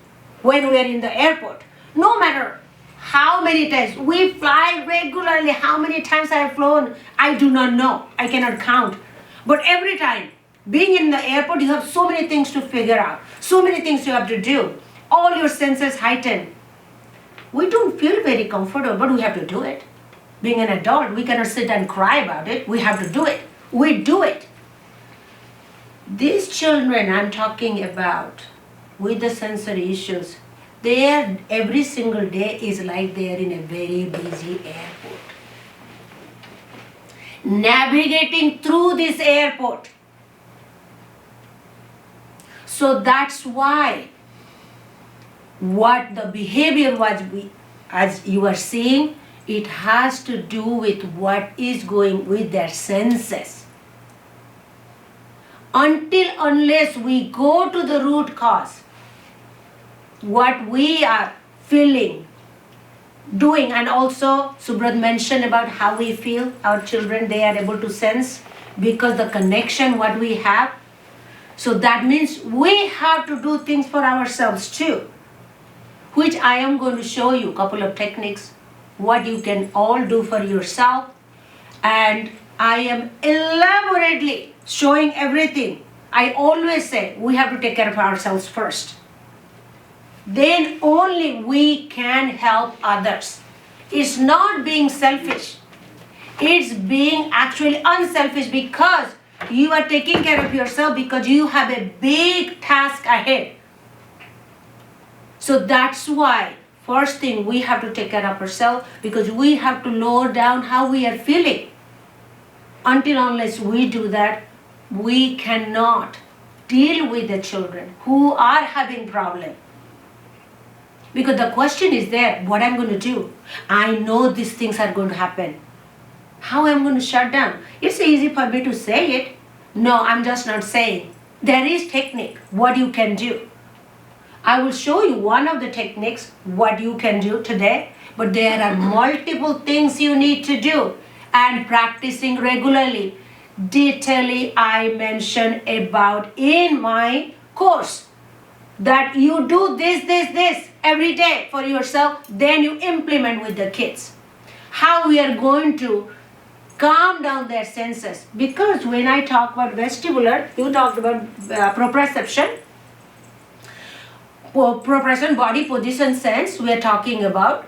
when we are in the airport. No matter how many times we fly regularly, how many times I have flown, I do not know. I cannot count. But every time, being in the airport, you have so many things to figure out, so many things you have to do. All your senses heightened. We don't feel very comfortable, but we have to do it. Being an adult, we cannot sit and cry about it. We have to do it. We do it. These children I'm talking about with the sensory issues, every single day is like they are in a very busy airport. Navigating through this airport. So that's why what the behavior was, as you are seeing, it has to do with what is going with their senses. Unless we go to the root cause, what we are feeling, doing, and also Subrat mentioned about how we feel, our children, they are able to sense because the connection what we have. So that means we have to do things for ourselves too, which I am going to show you a couple of techniques, what you can all do for yourself. And I am elaborately showing everything. I always say we have to take care of ourselves first. Then only we can help others. It's not being selfish. It's being actually unselfish because you are taking care of yourself because you have a big task ahead. So that's why first thing we have to take care of ourselves because we have to lower down how we are feeling. Until unless we do that, we cannot deal with the children who are having problem. Because the question is there, what I'm going to do? I know these things are going to happen. How am I going to shut down? It's easy for me to say it. No, I'm just not saying. There is technique, what you can do. I will show you one of the techniques, what you can do today, but there are multiple things you need to do and practicing regularly. Detailedly, I mentioned about in my course that you do this every day for yourself, then you implement with the kids. How we are going to calm down their senses. Because when I talk about vestibular, you talked about proprioception. Proprioception, body position sense, we are talking about.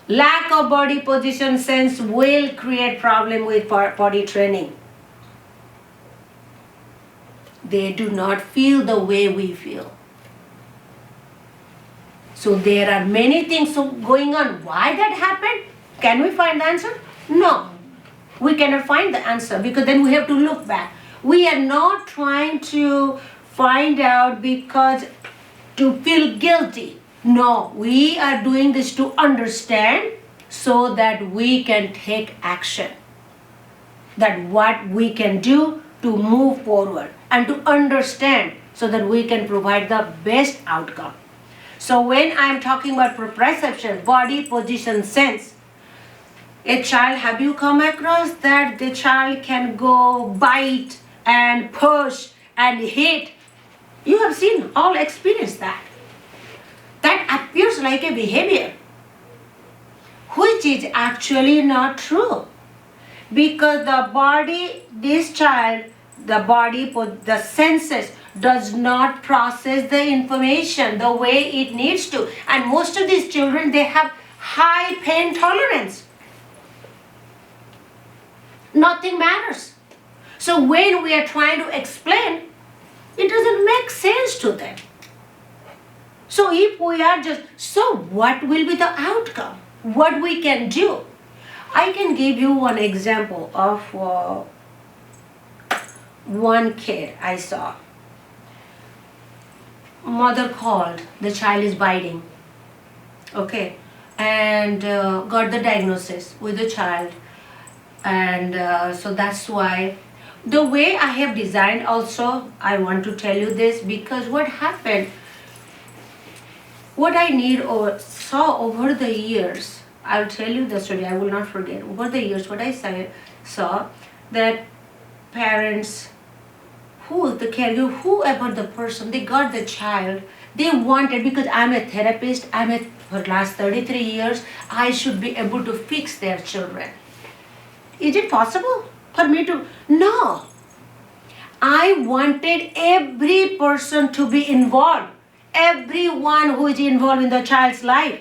Lack of body position sense will create problem with body training. They do not feel the way we feel. So there are many things going on. Why that happened? Can we find the answer? No. We cannot find the answer because then we have to look back. We are not trying to find out because to feel guilty. No, we are doing this to understand so that we can take action. That what we can do to move forward and to understand so that we can provide the best outcome. So when I am talking about proprioception, body position sense, a child, have you come across that the child can go bite and push and hit? You have seen, all experienced that. That appears like a behavior, which is actually not true. Because the body, this child, the body, the senses does not process the information the way it needs to. And most of these children, they have high pain tolerance. Nothing matters. So when we are trying to explain, it doesn't make sense to them. So if we are just, so what will be the outcome? What we can do? I can give you one example of one kid I saw. Mother called, the child is biting. Okay, and got the diagnosis with the child. And so that's why the way I have designed also, I want to tell you this because what happened, what I need or saw over the years, I'll tell you the story, I will not forget. Over the years, what I saw that parents, the caregiver, whoever the person, they got the child, they wanted, because I'm a therapist, for the last 33 years, I should be able to fix their children. Is it possible for me to? No. I wanted every person to be involved. Everyone who is involved in the child's life.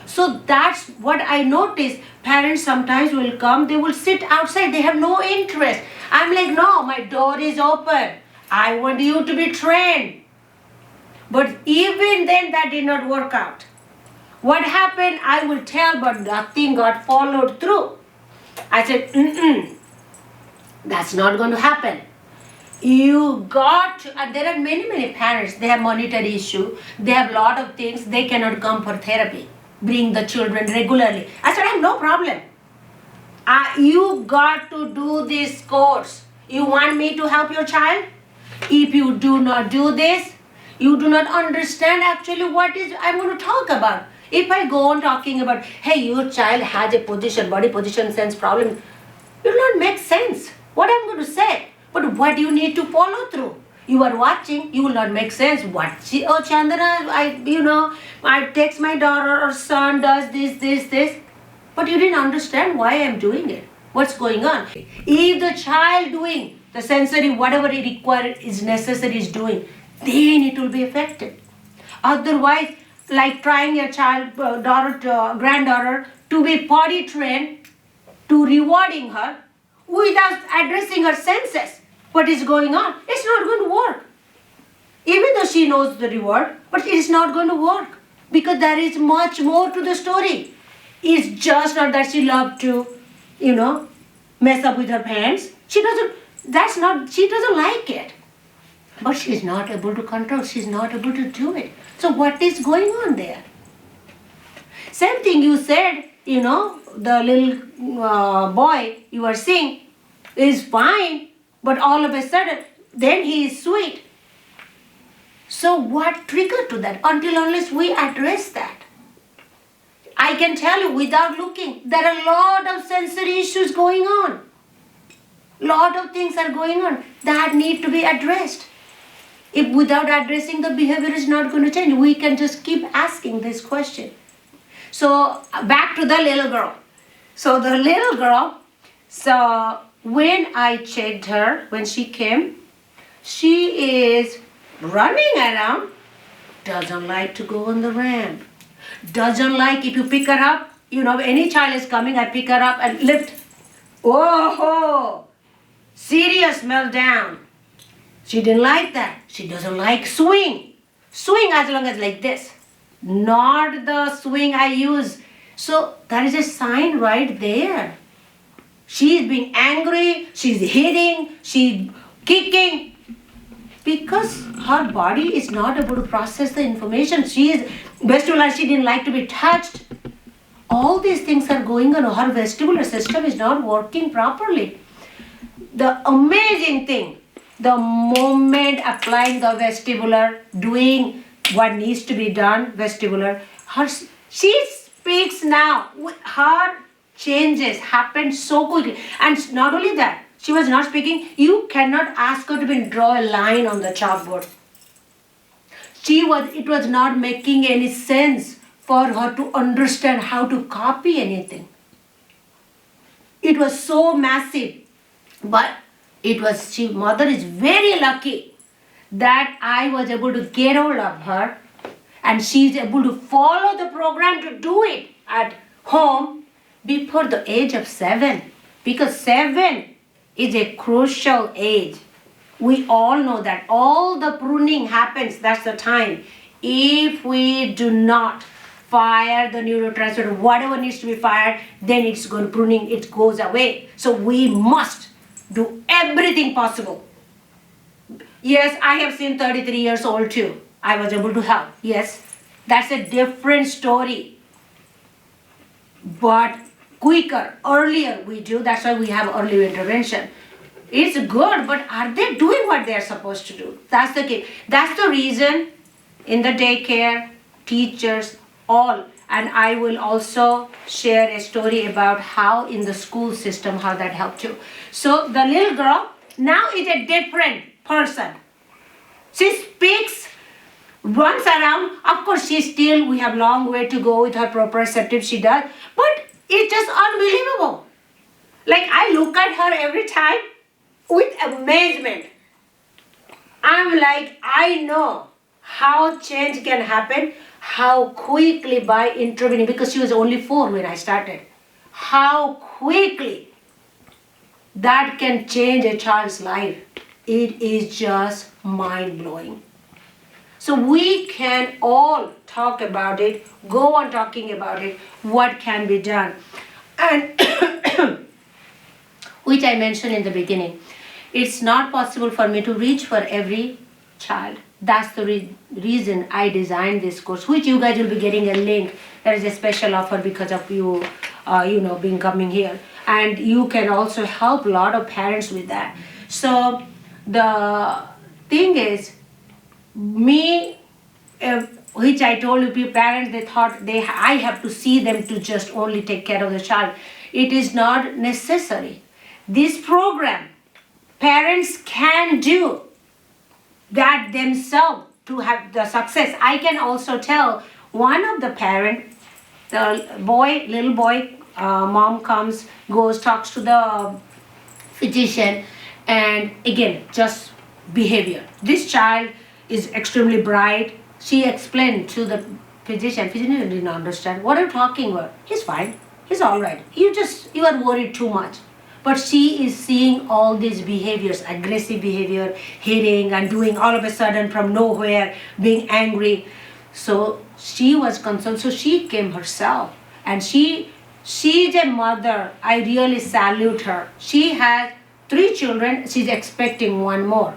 So that's what I noticed. Parents sometimes will come, they will sit outside, they have no interest. I'm like, no, my door is open. I want you to be trained. But even then that did not work out. What happened, I will tell, but nothing got followed through. I said, that's not going to happen. You got to, and there are many parents, they have monetary issue, they have a lot of things, they cannot come for therapy, bring the children regularly. I said, I have no problem. You got to do this course. You want me to help your child? If you do not do this, you do not understand actually what is I'm going to talk about. If I go on talking about, hey, your child has a body position sense problem, it will not make sense. What I'm going to say. But what you need to follow through. You are watching, you will not make sense. Chandana, I text my daughter or son does this. But you didn't understand why I'm doing it. what's going on. If the child doing the sensory, whatever it required is necessary is doing, then it will be affected. Otherwise, like trying your child, granddaughter to be potty trained, to rewarding her without addressing her senses, what is going on, it's not going to work. Even though she knows the reward, but it is not going to work because there is much more to the story. It's just not that she loves to, mess up with her pants. She doesn't like it. But she's not able to control, she's not able to do it. So what is going on there? Same thing you said, the little boy you are seeing is fine, but all of a sudden, then he is sweet. So what triggered to that? Unless we address that. I can tell you without looking, there are a lot of sensory issues going on. Lot of things are going on that need to be addressed. If without addressing, the behavior is not going to change. We can just keep asking this question. So back to the little girl. So the little girl, so when I checked her, when she came, she is running around, doesn't like to go on the ramp. Doesn't like if you pick her up, any child is coming, I pick her up and lift. Oh, serious meltdown. She didn't like that. She doesn't like swing. Swing as long as like this. Not the swing I use. So that is a sign right there. She is being angry, she's hitting, she's kicking. Because her body is not able to process the information. She didn't like to be touched. All these things are going on. Her vestibular system is not working properly. The amazing thing, the moment applying the vestibular, doing what needs to be done, vestibular, she speaks now. Her changes happen so quickly. And not only that, she was not speaking. You cannot ask her to draw a line on the chalkboard. It was not making any sense for her to understand how to copy anything. It was so massive. But mother is very lucky that I was able to get hold of her and she is able to follow the program to do it at home before the age of 7. Because 7 is a crucial age. We all know that. All the pruning happens, that's the time. If we do not fire the neurotransmitter, whatever needs to be fired, then it's going to pruning, it goes away. So we must do everything possible. Yes, I have seen 33 years old too. I was able to help. Yes, that's a different story. But quicker, earlier we do. That's why we have early intervention. It's good, but are they doing what they're supposed to do? That's the case. That's the reason in the daycare, teachers, all. And I will also share a story about how in the school system, how that helped you. So the little girl now is a different person. She speaks, runs around. Of course, we have long way to go with her proprioceptive, she does. But it's just unbelievable. Like I look at her every time with amazement. I'm like, I know how change can happen, how quickly by intervening, because she was only 4 when I started, how quickly that can change a child's life. It is just mind-blowing. So we can all talk about it, go on talking about it, what can be done. And which I mentioned in the beginning, it's not possible for me to reach for every child. That's the reason I designed this course, which you guys will be getting a link. There is a special offer because of you, being coming here. And you can also help a lot of parents with that. So the thing is, which I told you, parents, they thought I have to see them to just only take care of the child. It is not necessary. This program, parents can do that themselves to have the success. I can also tell one of the parents, the little boy mom comes, goes, talks to the physician, and again, just behavior. This child is extremely bright. She explained to the physician didn't understand. What are you talking about? He's fine. He's all right. You are worried too much. But she is seeing all these behaviors, aggressive behavior, hitting and doing all of a sudden from nowhere, being angry. So she was concerned. So she came herself. And she's a mother. I really salute her. She has 3 children. She's expecting 1 more.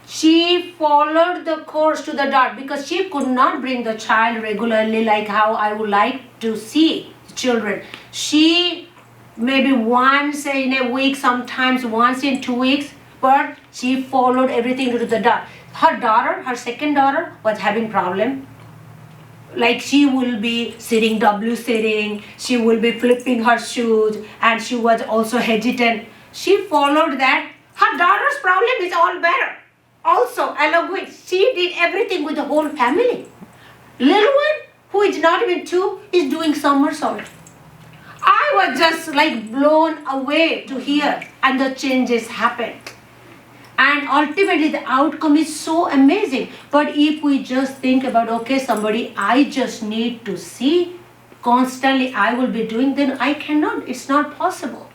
She followed the course to the dot because she could not bring the child regularly like how I would like to see children. She maybe once in a week, sometimes once in 2 weeks, but she followed everything to the dot. Her daughter, her second daughter, was having problem. Like she will be sitting, W-sitting, she will be flipping her shoes, and she was also hesitant. She followed that. Her daughter's problem is all better. Also, along with, she did everything with the whole family. Little one, who is not even 2, is doing somersault. I was just like blown away to hear, and the changes happened. And ultimately the outcome is so amazing. But if we just think about, okay, somebody I just need to see constantly I will be doing, then I cannot, it's not possible.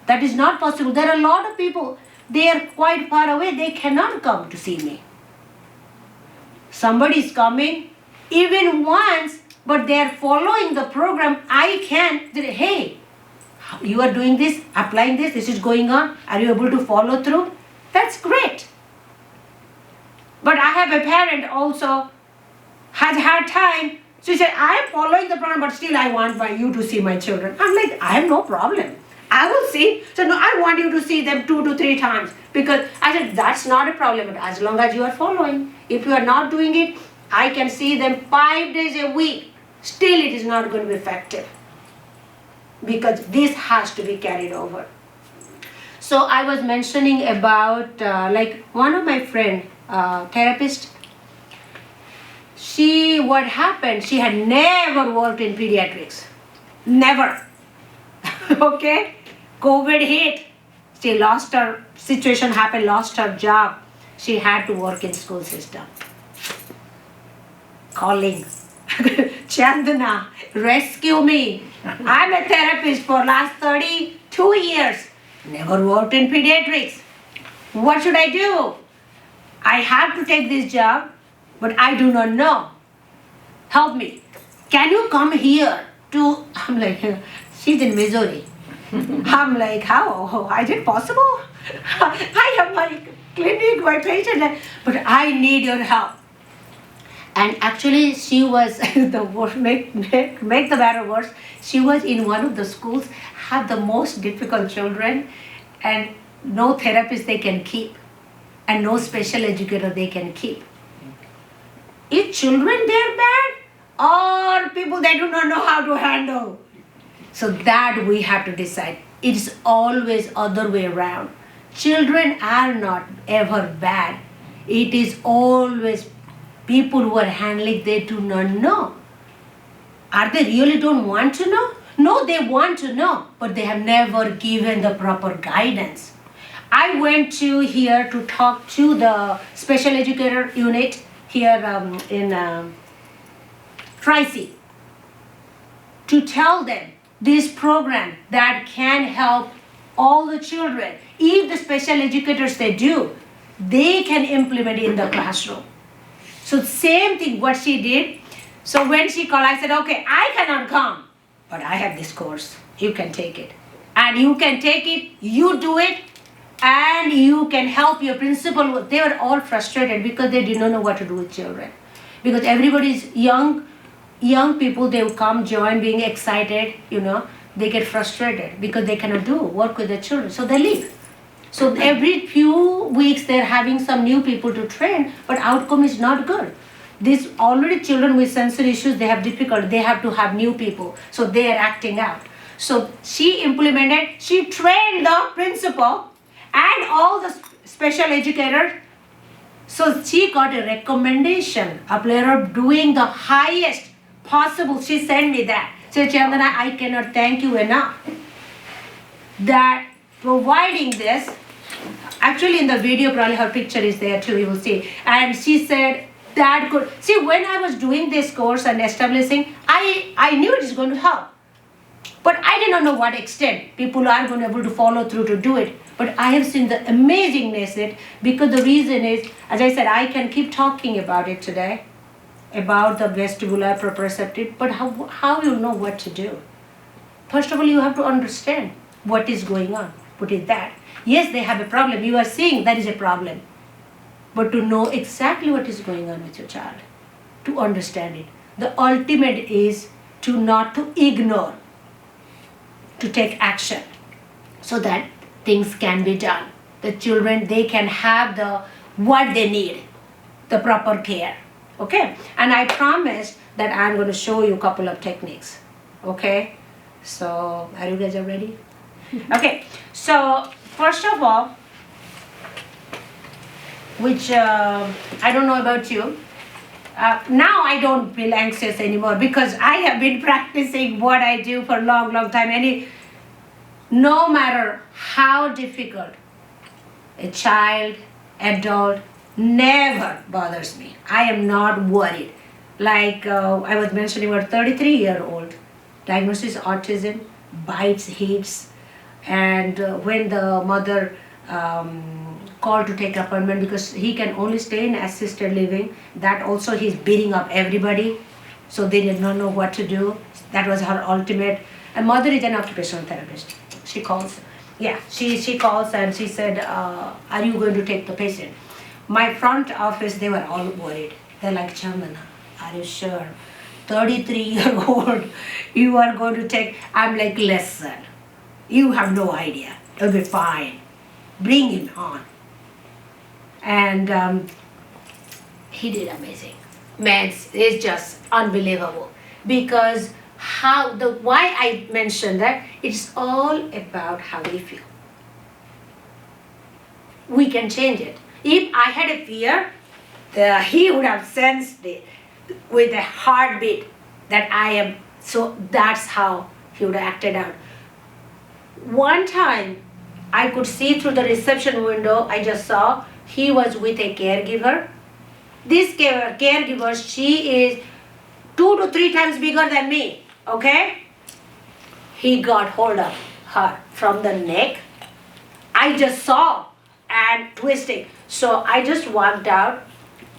That is not possible. There are a lot of people, they are quite far away, they cannot come to see me. Somebody is coming, even once, but they are following the program. I can, hey, you are doing this, applying this is going on, are you able to follow through? That's great. But I have a parent also, has had time. She said, I am following the program, but still I want you to see my children. I'm like, I have no problem. I will see. So no, I want you to see them 2 to 3 times. Because I said, that's not a problem, but as long as you are following. If you are not doing it, I can see them 5 days a week. Still it is not going to be effective. Because this has to be carried over. So I was mentioning about like one of my friend, therapist, what happened, she had never worked in pediatrics. Never. Okay? COVID hit. She lost her, situation happened, lost her job. She had to work in school system. Calling. Chandana, rescue me. I'm a therapist for last 32 years. Never worked in pediatrics. What should I do? I have to take this job, but I do not know. Help me. Can you come here to, I'm like, she's in Missouri. I'm like, how? Is it possible? I have my clinic, my patient, but I need your help. And actually she was, make the matter worse, she was in one of the schools, have the most difficult children, and no therapist they can keep, and no special educator they can keep. Is children they're bad, or people they do not know how to handle? So that we have to decide. It's always other way around. Children are not ever bad. It is always people who are handling, they do not know. Are they really don't want to know? No, they want to know, but they have never given the proper guidance. I went to here to talk to the special educator unit here in Tri-C to tell them this program that can help all the children. If the special educators they do, they can implement it in the classroom. So same thing what she did. So when she called, I said, okay, I cannot come, but I have this course. You can take it. And you can take it, you do it, and you can help your principal. They were all frustrated because they did not know what to do with children. Because everybody's young people, they will come, join, being excited, they get frustrated because they cannot work with the children. So they leave. So every few weeks they're having some new people to train, but outcome is not good. These already children with sensory issues, they have difficulty. They have to have new people. So they are acting out. So she implemented, she trained the principal and all the special educators. So she got a recommendation of doing the highest possible. She sent me that. So Chandana, I cannot thank you enough that providing this, actually in the video probably her picture is there too, you will see. And she said that could, see when I was doing this course and establishing, I knew it is going to help. But I did not know what extent people are going to be able to follow through to do it. But I have seen the amazingness it, because the reason is, as I said, I can keep talking about it today, about the vestibular proprioceptive, but how you know what to do? First of all, you have to understand what is going on. Put it that. Yes, they have a problem. You are seeing that is a problem. But to know exactly what is going on with your child, to understand it. The ultimate is to not to ignore, to take action so that things can be done. The children, they can have the what they need, the proper care. Okay? And I promise that I'm going to show you a couple of techniques. Okay? So, are you guys ready? Okay. So, first of all, which I don't know about you, now I don't feel anxious anymore because I have been practicing what I do for a long, long time. No matter how difficult a child, adult, never bothers me. I am not worried. Like I was mentioning, about 33-year-old, diagnosis autism, bites, hits, and when the mother called to take appointment because he can only stay in assisted living, that also he's beating up everybody, so they did not know what to do. That was her ultimate. And mother is an occupational therapist. She calls, she calls and she said, are you going to take the patient? My front office, they were all worried. They're like, Chandana, are you sure? 33-year-old, you are going to take, I'm like, listen, you have no idea, it'll be fine. Bring him on. And he did amazing. Man, it's just unbelievable. Because why I mentioned that, it's all about how we feel. We can change it. If I had a fear, he would have sensed it with a heartbeat that I am, so that's how he would have acted out. One time, I could see through the reception window, I just saw he was with a caregiver. This caregiver, she is 2 to 3 times bigger than me, okay? He got hold of her from the neck. I just saw and twisting. So I just walked out.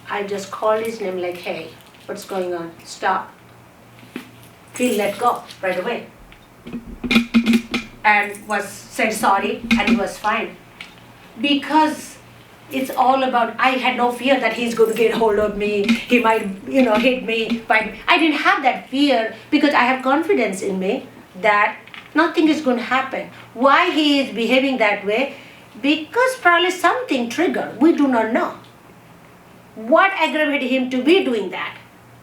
I just called his name like, hey, what's going on? Stop. He let go right away. And said sorry, and he was fine. Because it's all about, I had no fear that he's going to get hold of me, he might, hit me, fight me. I didn't have that fear because I have confidence in me that nothing is going to happen. Why he is behaving that way? Because probably something triggered, we do not know. What aggravated him to be doing that?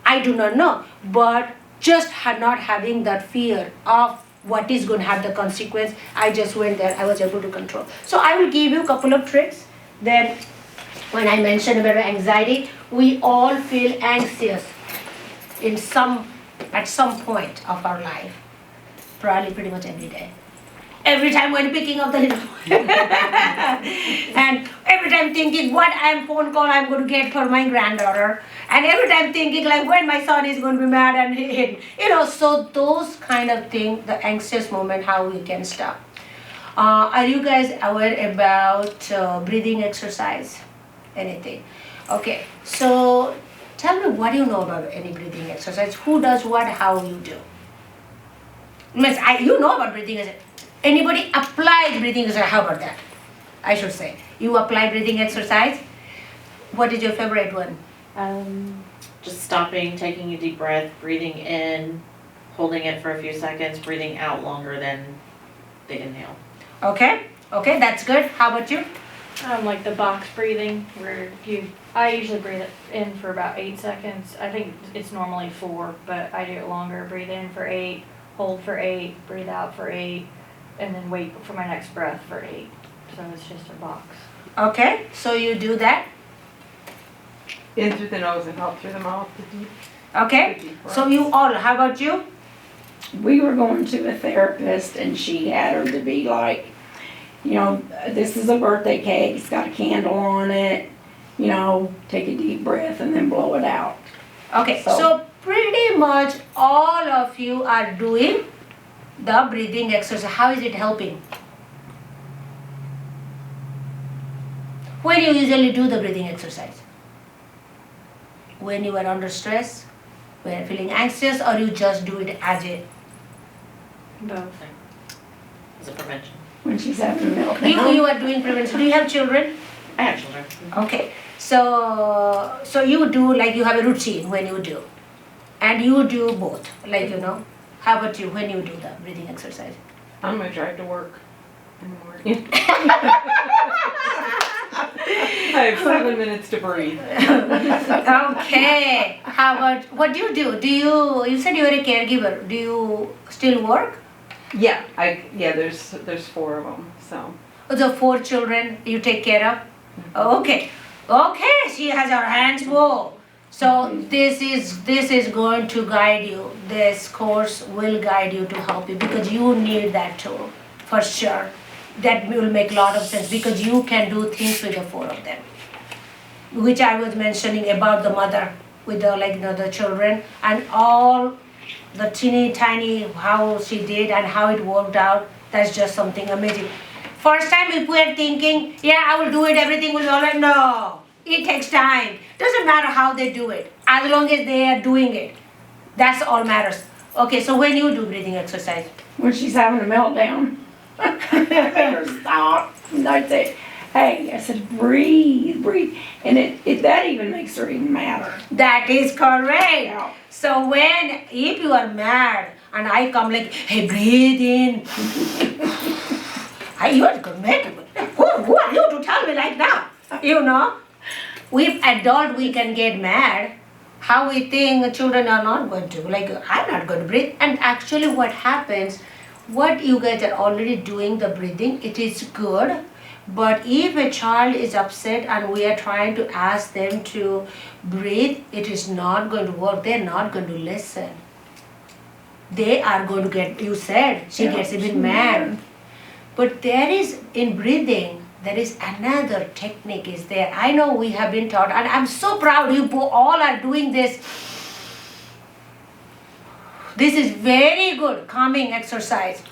I do not know. But just not having that fear of what is going to have the consequence, I just went there, I was able to control. So I will give you a couple of tricks. Then when I mentioned about anxiety, we all feel anxious at some point of our life. Probably pretty much every day. Every time when picking up the little and every time thinking what phone call I'm going to get for my granddaughter, and every time thinking like when my son is going to be mad and hit, so those kind of things, the anxious moment, how we can stop. Are you guys aware about breathing exercise? Anything? Okay, so tell me, what do you know about any breathing exercise? Who does what, how you do? Miss, you know about breathing exercise. Anybody applied breathing exercise? How about that? I should say. You apply breathing exercise? What is your favorite one? Just stopping, taking a deep breath, breathing in, holding it for a few seconds, breathing out longer than the inhale. Okay, that's good. How about you? Like the box breathing, where I usually breathe it in for about 8 seconds. I think it's normally 4, but I do it longer. Breathe in for 8, hold for 8, breathe out for 8, and then wait for my next breath for 8. So it's just a box. Okay, so you do that. In through the nose and out through the mouth. Okay, so you all, how about you? we were going to a therapist and she had her to be like, you know, this is a birthday cake, it's got a candle on it, you know, take a deep breath and then blow it out. Okay, so pretty much all of you are doing the breathing exercise. How is it helping? When you usually do the breathing exercise? When you are under stress, when you're feeling anxious, or you just do it as a Both. As a prevention. When she's having a meltdown. you are doing prevention. Do you have children? I have children. Okay, so you do, like, you have a routine when you do, and you do both, like, you know. How about you, when you do the breathing exercise? On my drive to work in the morning. I have 7 minutes to breathe. Okay, how about, what do? You said you were a caregiver, do you still work? Yeah, there's 4 of them, so. The 4 children you take care of? Okay, she has her hands full. So this is going to guide you. This course will guide you to help you, because you need that tool for sure. That will make a lot of sense, because you can do things with the 4 of them, which I was mentioning about the mother with the, like, you know, the children and all the teeny tiny how she did and how it worked out. That's just something amazing. First time if we are thinking, yeah, I will do it, everything will be all right. No, it takes time. Doesn't matter how they do it, as long as they are doing it. That's all matters. Okay, so when you do breathing exercise? When she's having a meltdown. I made her stop. And I said, hey, I said, breathe. And it that even makes her even madder. That is correct. Yeah. So if you are mad and I come like, hey, breathe in. You are good, who are you to tell me like that? You know, if adult we can get mad, how we think children are not going to, like, I'm not going to breathe. And actually what happens, what you guys are already doing the breathing, it is good. But if a child is upset and we are trying to ask them to breathe, it is not going to work. They're not going to listen. They are going to get, you said, she gets even mad. But there is, in breathing, there is another technique is there. I know we have been taught, and I'm so proud you all are doing this. This is very good calming exercise.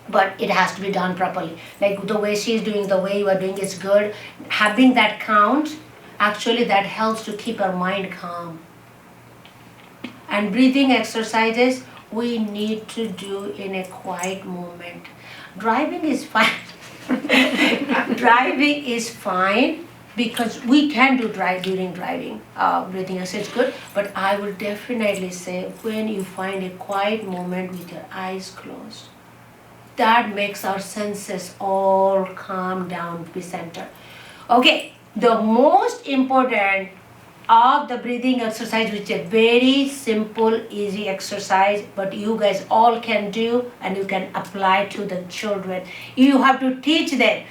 But it has to be done properly. Like the way she is doing, the way you are doing is good. Having that count, actually that helps to keep our mind calm. And breathing exercises, we need to do in a quiet moment. Driving is fine. Driving is fine because we can do during driving. Breathing exercise is good. But I will definitely say when you find a quiet moment with your eyes closed, that makes our senses all calm down, be centered. Okay, the most important of the breathing exercise, which is a very simple, easy exercise, but you guys all can do and you can apply to the children. You have to teach them.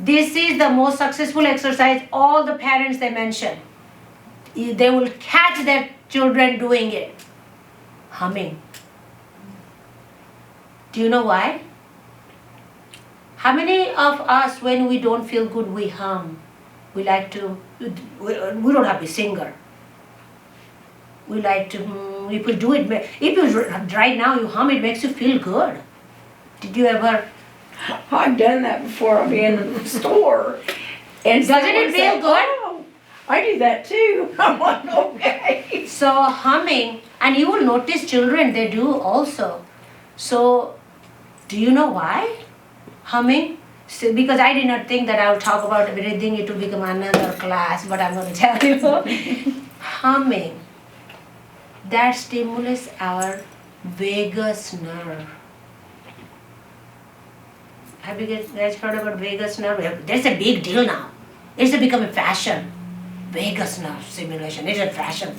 This is the most successful exercise. All the parents they mention, they will catch their children doing it. Humming. Do you know why? How many of us, when we don't feel good, we hum? We like to, we don't have a singer. We like to, if we do it, if you right now you hum, it makes you feel good. Did you ever? I've done that before. I'll be in the store. And Doesn't it feel good? Oh, I do that too. I'm like, okay. So humming, and you will notice children, they do also. So, do you know why? Humming? So, because I did not think that I would talk about breathing, it will become another class, but I'm going to tell you. Humming, that stimulates our vagus nerve. Have you guys heard about vagus nerve? That's a big deal now. It's become a fashion. Vagus nerve stimulation, it's a fashion.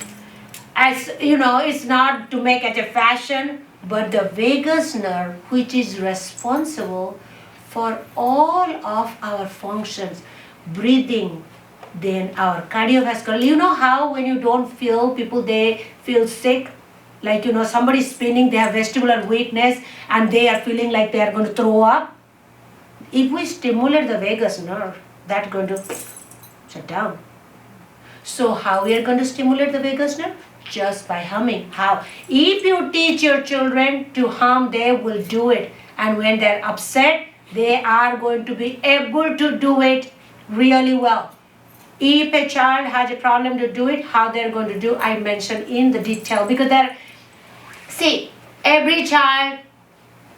As you know, it's not to make it a fashion, but the vagus nerve, which is responsible for all of our functions, breathing, then our cardiovascular. You know how when you don't feel, people they feel sick, Like, somebody's spinning, they have vestibular weakness, and they are feeling like they are going to throw up. If we stimulate the vagus nerve, that's going to shut down. So how we are going to stimulate the vagus nerve? Just by humming. How? If you teach your children to hum, they will do it. And when they're upset, they are going to be able to do it really well. If a child has a problem to do it, how they're going to do, I mentioned in the detail. Because every child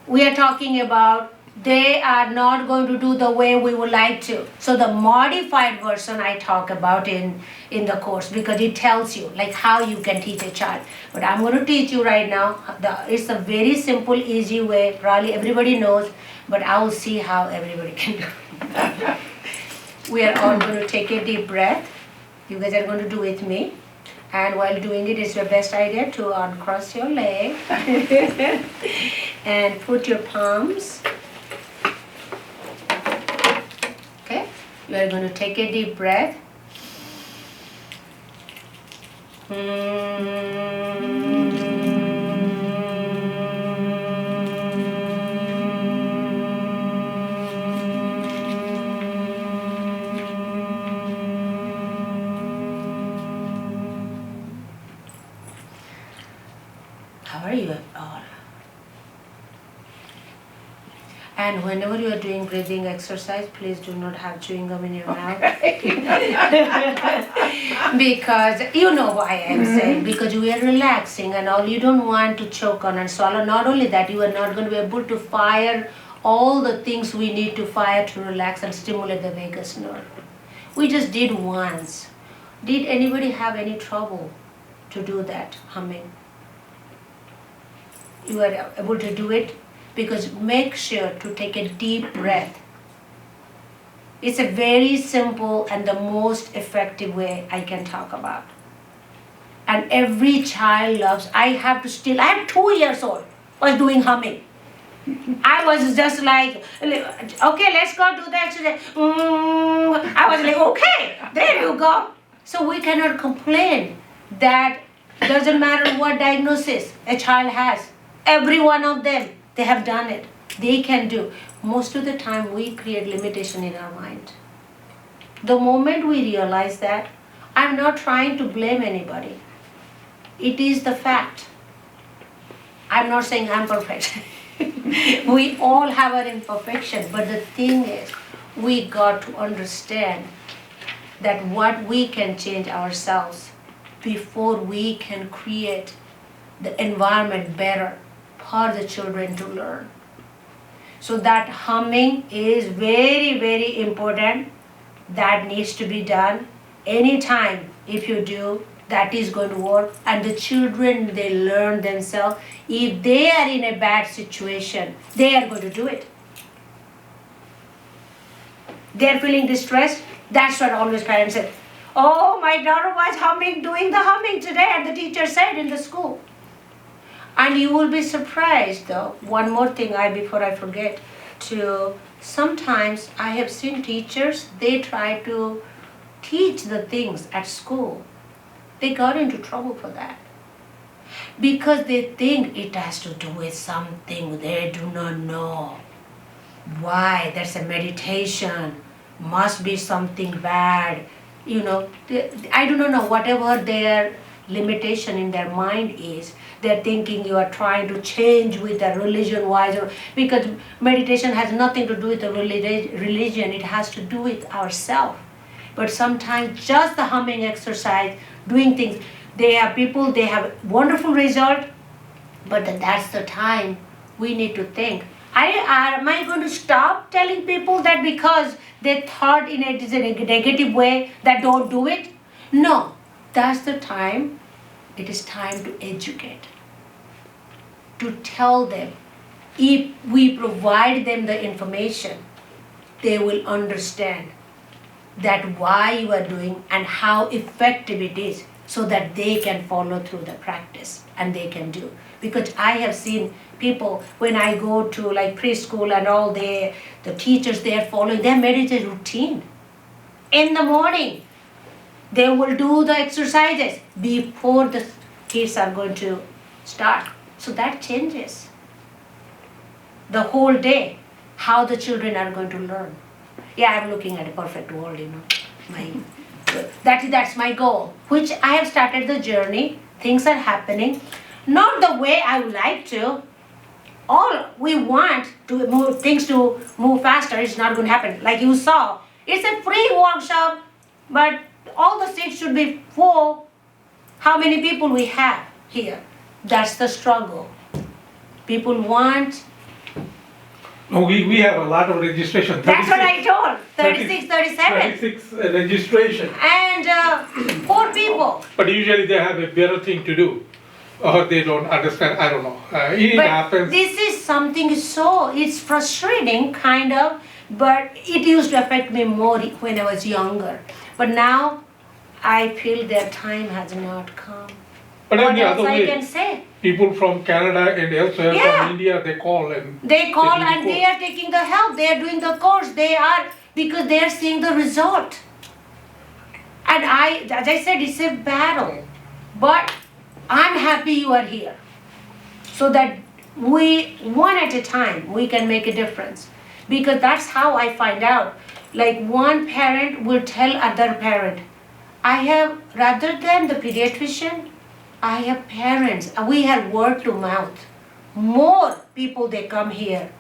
we are talking about, they are not going to do the way we would like to. So the modified version I talk about in the course, because it tells you like how you can teach a child. But I'm going to teach you right now. It's a very simple, easy way. Probably everybody knows, but I will see how everybody can do. We are all going to take a deep breath. You guys are going to do with me. And while doing it, it's your best idea to uncross your leg and put your palms. Okay, you are going to take a deep breath. How are you all? And whenever you are doing breathing exercise, please do not have chewing gum in your mouth. Because you know why I am saying, because we are relaxing and all, you don't want to choke on and swallow. Not only that, you are not going to be able to fire all the things we need to fire to relax and stimulate the vagus nerve. We just did once. Did anybody have any trouble to do that, humming? You are able to do it? Because make sure to take a deep breath. It's a very simple and the most effective way I can talk about. And every child loves. I'm 2 years old, was doing humming. I was just like, okay, let's go do the exercise. I was like, okay, there you go. So we cannot complain that doesn't matter what diagnosis a child has. Every one of them, they have done it. They can do. Most of the time, we create limitation in our mind. The moment we realize that, I'm not trying to blame anybody. It is the fact. I'm not saying I'm perfect. We all have our imperfection, but the thing is, we got to understand that what we can change ourselves before we can create the environment better for the children to learn. So that humming is very, very important. That needs to be done. Anytime if you do, that is going to work. And the children, they learn themselves. If they are in a bad situation, they are going to do it. They are feeling distressed. That's what always parents say. Oh, my daughter was doing the humming today, and the teacher said in the school. And you will be surprised though. One more thing before I forget sometimes I have seen teachers, they try to teach the things at school. They got into trouble for that. Because they think it has to do with something they do not know. Why? That's a meditation. Must be something bad. I do not know, whatever their limitation in their mind is. They're thinking you are trying to change with the religion-wise, because meditation has nothing to do with the religion. It has to do with ourselves. But sometimes just the humming exercise, doing things, they have wonderful result, but that's the time we need to think. Am I going to stop telling people that because they thought in a negative way that don't do it? No, that's the time. It is time to educate, to tell them. If we provide them the information, they will understand that why you are doing and how effective it is, so that they can follow through the practice and they can do. Because I have seen people, when I go to like preschool and all, the teachers, they are following their meditation routine. In the morning, they will do the exercises before the kids are going to start. So that changes the whole day, how the children are going to learn. Yeah, I'm looking at a perfect world, That's my goal, which I have started the journey. Things are happening, not the way I would like to. All we want to move things to move faster is not going to happen. Like you saw, it's a free workshop, but all the seats should be full. How many people we have here? That's the struggle. People want. No, we have a lot of registration. That's what I told. 36, 37. 36 registration. And 4 people. But usually they have a better thing to do. Or they don't understand, I don't know. It But happens. this is something it's frustrating, kind of, but it used to affect me more when I was younger. But now, I feel their time has not come. But What on the else other I way, can say? people from Canada and elsewhere Yeah. from India, they call and They call do the and they course. are taking the help, they are doing the course, because they are seeing the result. And as I said, it's a battle. But I'm happy you are here. So that we, one at a time, we can make a difference. Because that's how I find out. Like one parent will tell other parent, rather than the pediatrician, I have parents. We have word to mouth. More people, they come here.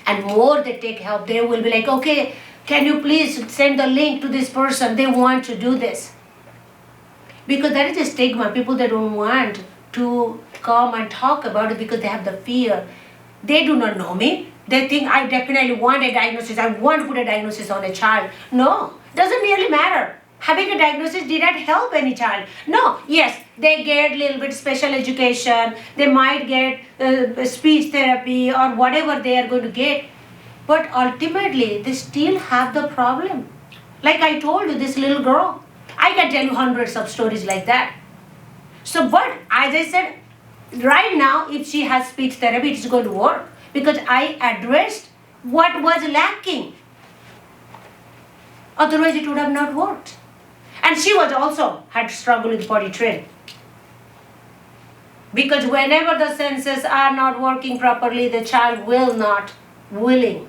And more they take help. They will be like, okay, can you please send the link to this person? They want to do this. Because that is a stigma. People, they don't want to come and talk about it because they have the fear. They do not know me. They think I definitely want a diagnosis. I want to put a diagnosis on a child. No, doesn't really matter. Having a diagnosis did not help any child. No, yes, they get a little bit special education. They might get speech therapy or whatever they are going to get. But ultimately, they still have the problem. Like I told you, this little girl. I can tell you hundreds of stories like that. So, but as I said, right now, if she has speech therapy, it's going to work. Because I addressed what was lacking. Otherwise, it would have not worked. And she was also had struggled with potty training. Because whenever the senses are not working properly, the child will not willing.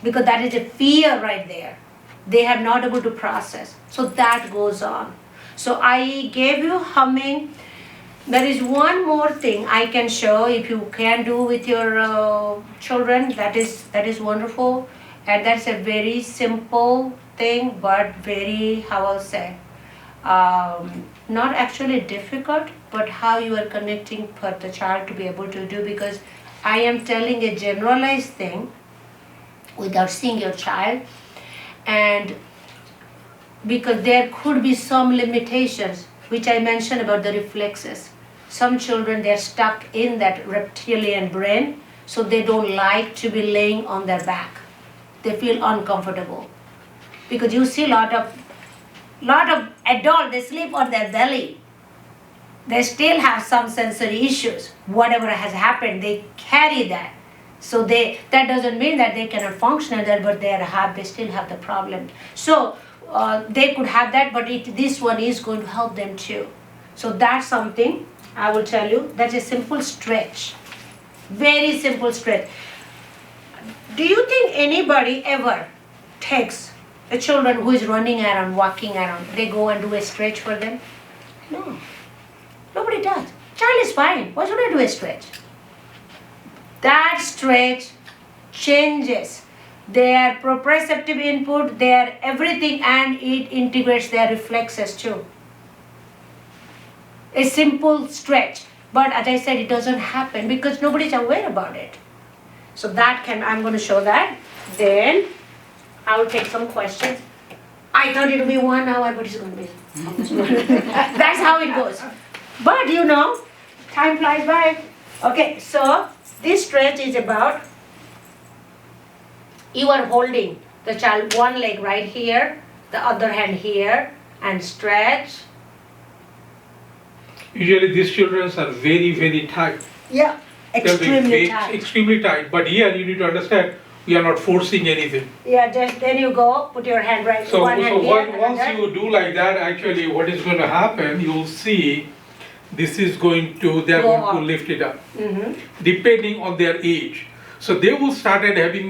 Because that is a fear right there. They have not able to process. So that goes on. So I gave you humming. There is one more thing I can show if you can do with your children. That is wonderful. And that's a very simple thing, but very, how I'll say, not actually difficult, but how you are connecting for the child to be able to do, because I am telling a generalized thing without seeing your child, and because there could be some limitations, which I mentioned about the reflexes. Some children, they're stuck in that reptilian brain, so they don't like to be laying on their back. They feel uncomfortable. Because you see lot of adults, they sleep on their belly. They still have some sensory issues. Whatever has happened, they carry that. So that doesn't mean that they cannot function at that, but they still have the problem. So they could have that, but this one is going to help them too. So that's something I will tell you. That's a simple stretch. Very simple stretch. Do you think anybody ever takes a children who is running around, walking around, they go and do a stretch for them? No. Nobody does. Child is fine. Why should I do a stretch? That stretch changes their proprioceptive input, their everything, and it integrates their reflexes too. A simple stretch. But as I said, it doesn't happen because nobody's aware about it. So I'm going to show that. Then I will take some questions. I thought it would be 1 hour, but it's going to be almost 1 hour. That's how it goes. But time flies by. Okay, so this stretch is about, you are holding the child one leg right here, the other hand here, and stretch. Usually these children are very, very tight. Yeah, extremely They're tight. extremely tight. But here you need to understand, we are not forcing anything. Yeah, just then you go, put your hand So one hand here, once another. you do like that, actually what is going to happen, you'll see this is going to, they're Go going to up. lift it up, Mhm. depending on their age. So they will started having